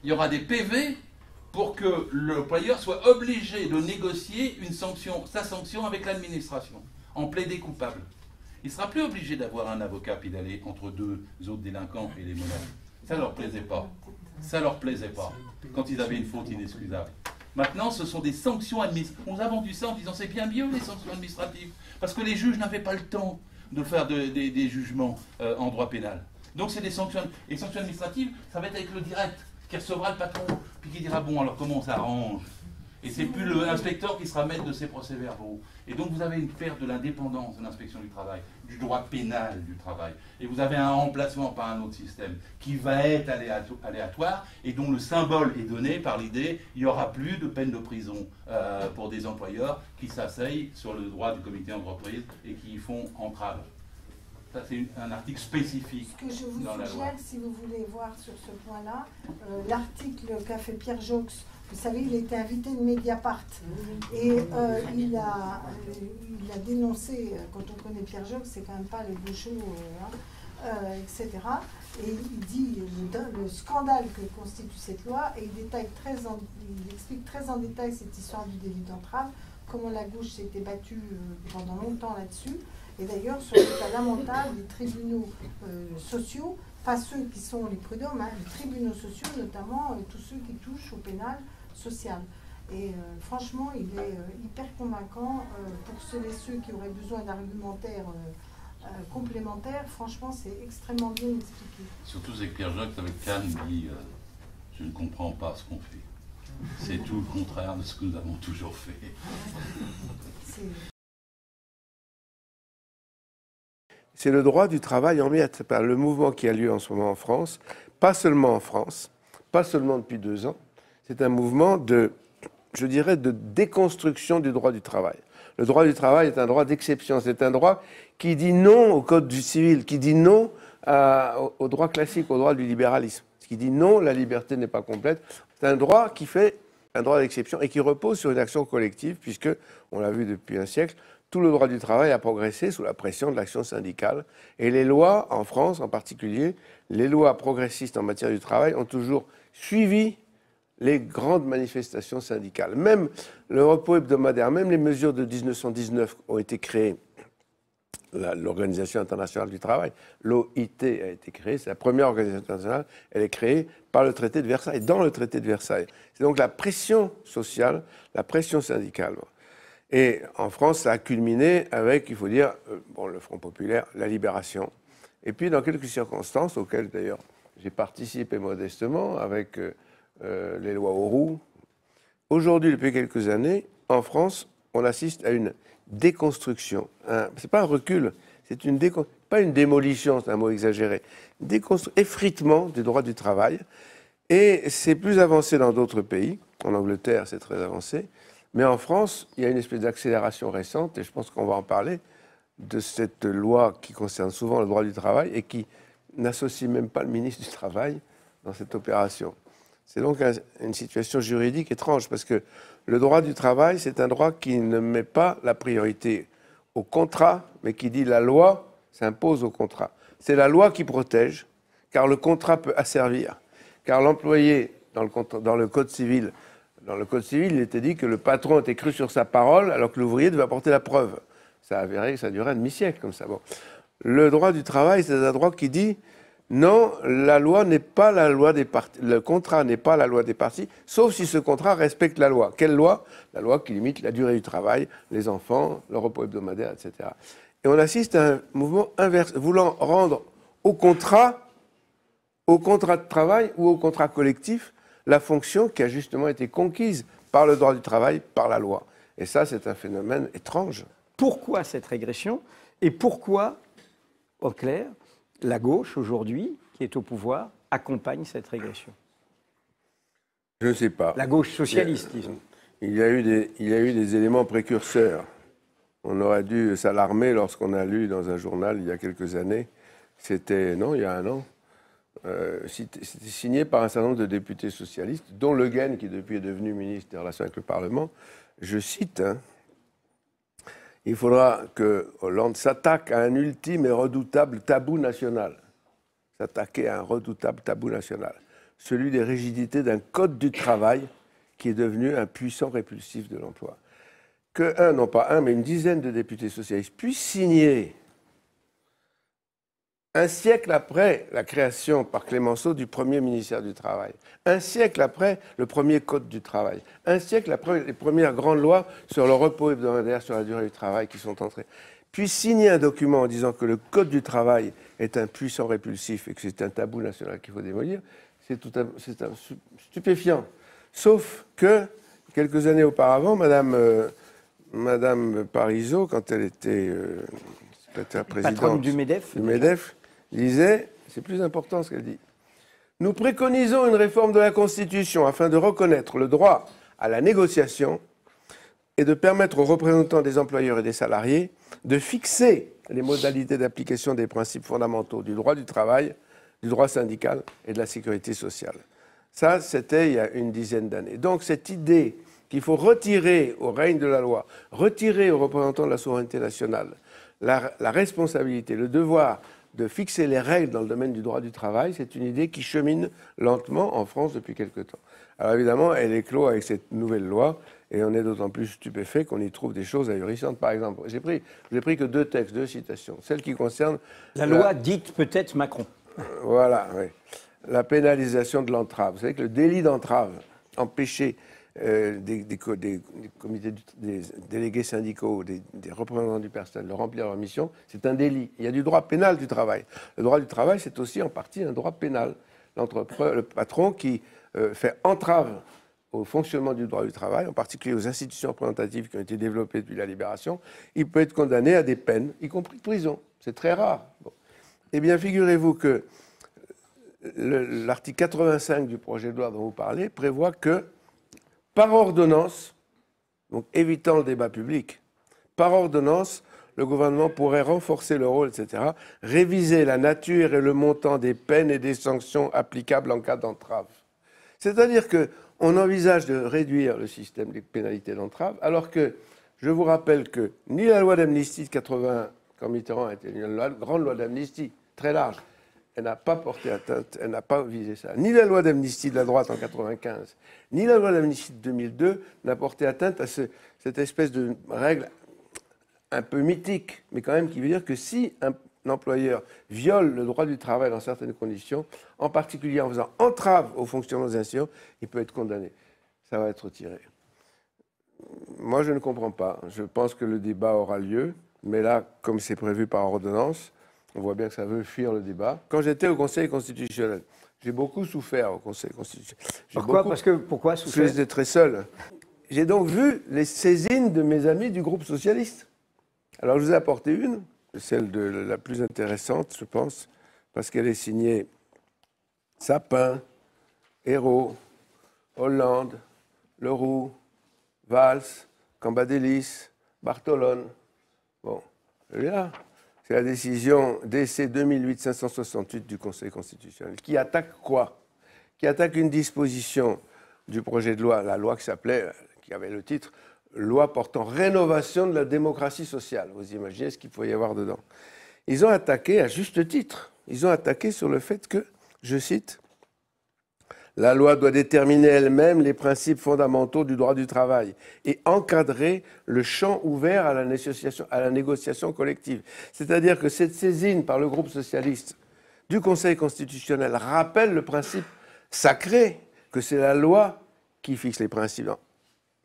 Il y aura des PV pour que l'employeur soit obligé de négocier sa sanction avec l'administration, en plaidé coupable. Il ne sera plus obligé d'avoir un avocat puis d'aller entre 2 autres délinquants et les menaces. Ça ne leur plaisait pas. Ça ne leur plaisait pas quand ils avaient une faute inexcusable. Maintenant, ce sont des sanctions administratives. On nous a vendu ça en disant c'est bien mieux les sanctions administratives, parce que les juges n'avaient pas le temps de faire des jugements en droit pénal. Donc c'est des sanctions. Et sanctions administratives, ça va être avec le direct, qui recevra le patron, puis qui dira bon alors comment on s'arrange. Et c'est plus l'inspecteur qui sera maître de ces procès-verbaux. Et donc vous avez une perte de l'indépendance de l'inspection du travail, du droit pénal du travail. Et vous avez un remplacement par un autre système qui va être aléatoire et dont le symbole est donné par l'idée il n'y aura plus de peine de prison pour des employeurs qui s'asseyent sur le droit du comité d'entreprise et qui y font entrave. Ça, c'est un article spécifique. Ce que je vous suggère, si vous voulez voir sur ce point-là, l'article qu'a fait Pierre Jox. Vous savez, il était invité de Mediapart et il a dénoncé, quand on connaît Pierre Jox, c'est quand même pas le bouchon, etc. Et il dit le scandale que constitue cette loi et il explique très en détail cette histoire du délit d'entrave, comment la gauche s'était battue pendant longtemps là-dessus. Et d'ailleurs, sur l'état lamentable des tribunaux sociaux, pas ceux qui sont les prud'hommes, hein, les tribunaux sociaux, notamment tous ceux qui touchent au pénal social. Et franchement, il est hyper convaincant pour ceux et ceux qui auraient besoin d'argumentaires complémentaires. Franchement, c'est extrêmement bien expliqué. Surtout, c'est que Pierre Jox, avec Cannes, dit je ne comprends pas ce qu'on fait. C'est tout le contraire de ce que nous avons toujours fait. C'est le droit du travail en miettes, par le mouvement qui a lieu en ce moment en France, pas seulement en France, pas seulement depuis 2 ans. C'est un mouvement de déconstruction du droit du travail. Le droit du travail est un droit d'exception. C'est un droit qui dit non au code du civil, qui dit non au droit classique, au droit du libéralisme. Qui dit non, la liberté n'est pas complète. C'est un droit qui fait un droit d'exception et qui repose sur une action collective, puisque, on l'a vu depuis un siècle, tout le droit du travail a progressé sous la pression de l'action syndicale. Et les lois, en France en particulier, les lois progressistes en matière du travail ont toujours suivi les grandes manifestations syndicales. Même le repos hebdomadaire, même les mesures de 1919 ont été créées. L'Organisation internationale du travail, l'OIT, a été créée. C'est la première organisation internationale. Elle est créée par le traité de Versailles, dans le traité de Versailles. C'est donc la pression sociale, la pression syndicale. Et en France, ça a culminé avec, il faut dire, le Front populaire, la Libération. Et puis, dans quelques circonstances, auxquelles d'ailleurs j'ai participé modestement, avec les lois Auroux. Aujourd'hui, depuis quelques années, en France, on assiste à une déconstruction. C'est pas un recul, c'est pas une démolition, c'est un mot exagéré. Effritement du droit du travail. Et c'est plus avancé dans d'autres pays. En Angleterre, c'est très avancé. Mais en France, il y a une espèce d'accélération récente, et je pense qu'on va en parler, de cette loi qui concerne souvent le droit du travail et qui n'associe même pas le ministre du Travail dans cette opération. C'est donc une situation juridique étrange, parce que le droit du travail, c'est un droit qui ne met pas la priorité au contrat, mais qui dit la loi s'impose au contrat. C'est la loi qui protège, car le contrat peut asservir. Car l'employé, dans le Code civil, il était dit que le patron était cru sur sa parole, alors que l'ouvrier devait apporter la preuve. Ça a avéré que ça durait un demi-siècle comme ça. Bon. Le droit du travail, c'est un droit qui dit non, la loi n'est pas la loi des parties. Le contrat n'est pas la loi des parties, sauf si ce contrat respecte la loi. Quelle loi? La loi qui limite la durée du travail, les enfants, le repos hebdomadaire, etc. Et on assiste à un mouvement inverse, voulant rendre au contrat de travail ou au contrat collectif, la fonction qui a justement été conquise par le droit du travail, par la loi. Et ça, c'est un phénomène étrange. Pourquoi cette régression? Et pourquoi, au clair, la gauche, aujourd'hui, qui est au pouvoir, accompagne cette régression? Je ne sais pas. La gauche socialiste, disons. Il y a eu des éléments précurseurs. On aurait dû s'alarmer lorsqu'on a lu dans un journal il y a quelques années, c'était, non, il y a un an, c'était signé par un certain nombre de députés socialistes, dont Le Guen, qui depuis est devenu ministre des Relations avec le Parlement. Je cite, il faudra que Hollande s'attaque à un ultime et redoutable tabou national. S'attaquer à un redoutable tabou national. Celui des rigidités d'un code du travail qui est devenu un puissant répulsif de l'emploi. Que non pas un, mais une dizaine de députés socialistes puissent signer, un siècle après la création par Clemenceau du premier ministère du Travail, un siècle après le premier Code du travail, un siècle après les premières grandes lois sur le repos hebdomadaire, sur la durée du travail qui sont entrées, puissent signer un document en disant que le Code du travail est un puissant répulsif et que c'est un tabou national qu'il faut démolir, c'est stupéfiant. Sauf que, quelques années auparavant, Madame Parizeau, quand elle était secrétaire présidente du MEDEF, disait, c'est plus important ce qu'elle dit, nous préconisons une réforme de la Constitution afin de reconnaître le droit à la négociation et de permettre aux représentants des employeurs et des salariés de fixer les modalités d'application des principes fondamentaux du droit du travail, du droit syndical et de la sécurité sociale. Ça, c'était il y a une dizaine d'années. Donc cette idée qu'il faut retirer au règne de la loi, retirer aux représentants de la souveraineté nationale la responsabilité, le devoir de fixer les règles dans le domaine du droit du travail, c'est une idée qui chemine lentement en France depuis quelque temps. Alors évidemment, elle éclot avec cette nouvelle loi, et on est d'autant plus stupéfait qu'on y trouve des choses ahurissantes. Par exemple, j'ai pris que deux textes, deux citations. Celle qui concerne... La loi dite peut-être Macron. Voilà, oui. La pénalisation de l'entrave. Vous savez que le délit d'entrave, empêcher des comités, des délégués syndicaux, des représentants du personnel de remplir leur mission, c'est un délit. Il y a du droit pénal du travail. Le droit du travail, c'est aussi en partie un droit pénal. Le patron qui fait entrave au fonctionnement du droit du travail, en particulier aux institutions représentatives qui ont été développées depuis la Libération, il peut être condamné à des peines, y compris de prison. C'est très rare. Bon. Eh bien, figurez-vous que l'article 85 du projet de loi dont vous parlez prévoit que, par ordonnance, donc évitant le débat public, par ordonnance, le gouvernement pourrait renforcer le rôle, etc., réviser la nature et le montant des peines et des sanctions applicables en cas d'entrave. C'est-à-dire qu'on envisage de réduire le système des pénalités d'entrave, alors que, je vous rappelle que ni la loi d'amnistie de 80, quand Mitterrand a été une grande loi d'amnistie, très large, elle n'a pas porté atteinte, elle n'a pas visé ça. Ni la loi d'amnistie de la droite en 1995, ni la loi d'amnistie de 2002 n'a porté atteinte à cette espèce de règle un peu mythique, mais quand même qui veut dire que si un employeur viole le droit du travail dans certaines conditions, en particulier en faisant entrave au fonctionnement des institutions, il peut être condamné. Ça va être retiré. Moi, je ne comprends pas. Je pense que le débat aura lieu, mais là, comme c'est prévu par ordonnance, on voit bien que ça veut fuir le débat. Quand j'étais au Conseil constitutionnel, j'ai beaucoup souffert au Conseil constitutionnel. Pourquoi souffrir ? Parce que j'étais très seul. J'ai donc vu les saisines de mes amis du groupe socialiste. Alors je vous ai apporté une, celle de la plus intéressante, je pense, parce qu'elle est signée Sapin, Ayrault, Hollande, Leroux, Valls, Cambadélis, Bartolone. Bon, là, c'est la décision DC 2008-568 du Conseil constitutionnel, qui attaque quoi ? Qui attaque une disposition du projet de loi, la loi qui avait le titre « Loi portant rénovation de la démocratie sociale ». Vous imaginez ce qu'il pouvait y avoir dedans. Ils ont attaqué, à juste titre, ils ont attaqué sur le fait que, je cite, « La loi doit déterminer elle-même les principes fondamentaux du droit du travail et encadrer le champ ouvert à la négociation collective. » C'est-à-dire que cette saisine par le groupe socialiste du Conseil constitutionnel rappelle le principe sacré que c'est la loi qui fixe les principes.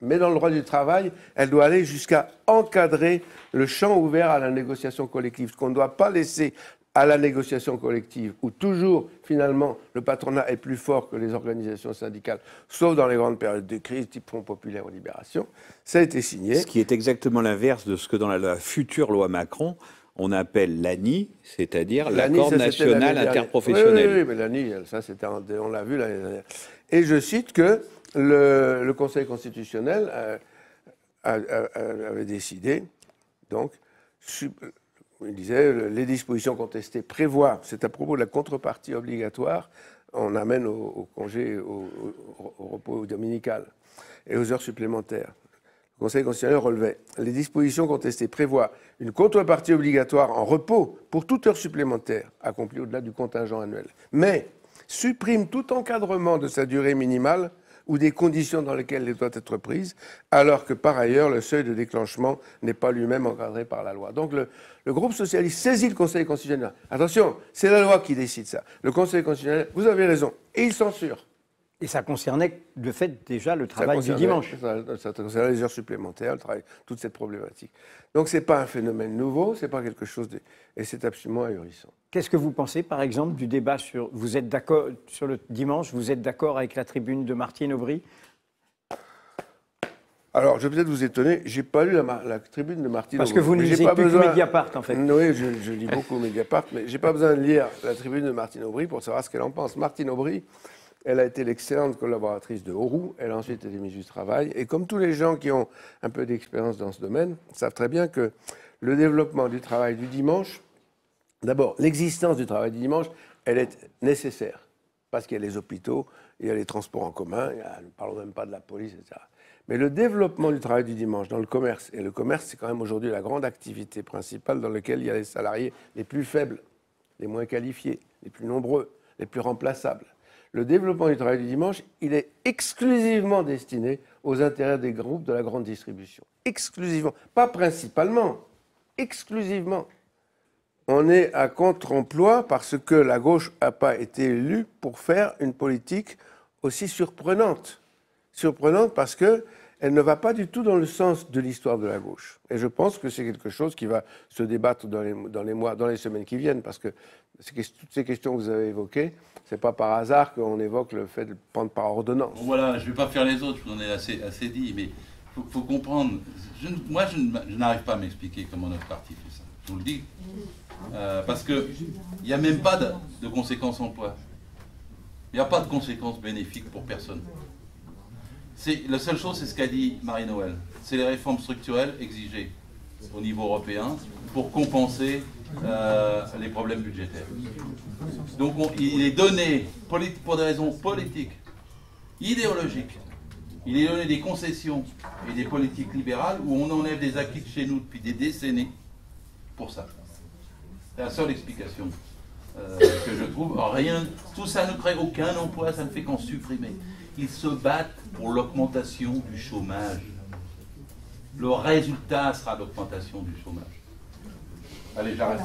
Mais dans le droit du travail, elle doit aller jusqu'à encadrer le champ ouvert à la négociation collective, ce qu'on ne doit pas laisser à la négociation collective, où toujours, finalement, le patronat est plus fort que les organisations syndicales, sauf dans les grandes périodes de crise, type Front populaire ou Libération. Ça a été signé. Ce qui est exactement l'inverse de ce que dans la future loi Macron, on appelle l'ANI, c'est-à-dire L'ANI, l'accord ça, c'était national l'année dernière. interprofessionnel. Oui, mais l'ANI, ça, on l'a vu l'année dernière. Et je cite que le Conseil constitutionnel avait décidé, donc, il disait, les dispositions contestées prévoient, c'est à propos de la contrepartie obligatoire, on amène au congé, au repos dominical et aux heures supplémentaires. Le Conseil constitutionnel relevait, les dispositions contestées prévoient une contrepartie obligatoire en repos pour toute heure supplémentaire accomplie au-delà du contingent annuel, mais supprime tout encadrement de sa durée minimale ou des conditions dans lesquelles elle doit être prise, alors que par ailleurs, le seuil de déclenchement n'est pas lui-même encadré par la loi. Donc le groupe socialiste saisit le Conseil constitutionnel. Attention, c'est la loi qui décide ça. Le Conseil constitutionnel, vous avez raison, et il censure. Et ça concernait de fait déjà le travail du dimanche. Ça concernait les heures supplémentaires, le travail, toute cette problématique. Donc ce n'est pas un phénomène nouveau, ce n'est pas quelque chose de... Et c'est absolument ahurissant. Qu'est-ce que vous pensez, par exemple, du débat sur... Vous êtes d'accord sur le dimanche, vous êtes d'accord avec la tribune de Martine Aubry? Alors, je vais peut-être vous étonner, je n'ai pas lu la tribune de Martine Parce Aubry. que vous ne lisez plus que Mediapart, en fait. Oui, je lis beaucoup Mediapart, mais je n'ai pas besoin de lire la tribune de Martine Aubry pour savoir ce qu'elle en pense. Martine Aubry, elle a été l'excellente collaboratrice de Auroux, elle a ensuite été ministre du Travail, et comme tous les gens qui ont un peu d'expérience dans ce domaine, savent très bien que le développement du travail du dimanche, d'abord, l'existence du travail du dimanche, elle est nécessaire, parce qu'il y a les hôpitaux, il y a les transports en commun, ne parlons même pas de la police, etc. Mais le développement du travail du dimanche dans le commerce, et le commerce, c'est quand même aujourd'hui la grande activité principale dans laquelle il y a les salariés les plus faibles, les moins qualifiés, les plus nombreux, les plus remplaçables. Le développement du travail du dimanche, il est exclusivement destiné aux intérêts des groupes de la grande distribution. Exclusivement. Pas principalement. Exclusivement. On est à contre-emploi parce que la gauche n'a pas été élue pour faire une politique aussi surprenante. Surprenante parce qu'elle ne va pas du tout dans le sens de l'histoire de la gauche. Et je pense que c'est quelque chose qui va se débattre dans les mois, dans les semaines qui viennent, parce que toutes ces questions que vous avez évoquées, c'est pas par hasard qu'on évoque le fait de prendre par ordonnance. Bon, voilà, je ne vais pas faire les autres, je vous en ai assez dit, mais il faut comprendre. Moi, je n'arrive pas à m'expliquer comment notre parti fait ça. Je vous le dis. Parce qu'il n'y a même pas de conséquences emploi. Il n'y a pas de conséquences bénéfiques pour personne. La seule chose, c'est ce qu'a dit Marie-Noël. C'est les réformes structurelles exigées au niveau européen pour compenser les problèmes budgétaires. Donc il est donné, pour des raisons politiques, idéologiques, il est donné des concessions et des politiques libérales où on enlève des acquis de chez nous depuis des décennies pour ça. C'est la seule explication que je trouve. Rien, tout ça ne crée aucun emploi, ça ne fait qu'en supprimer. Ils se battent pour l'augmentation du chômage. Le résultat sera l'augmentation du chômage. Allez, j'arrête.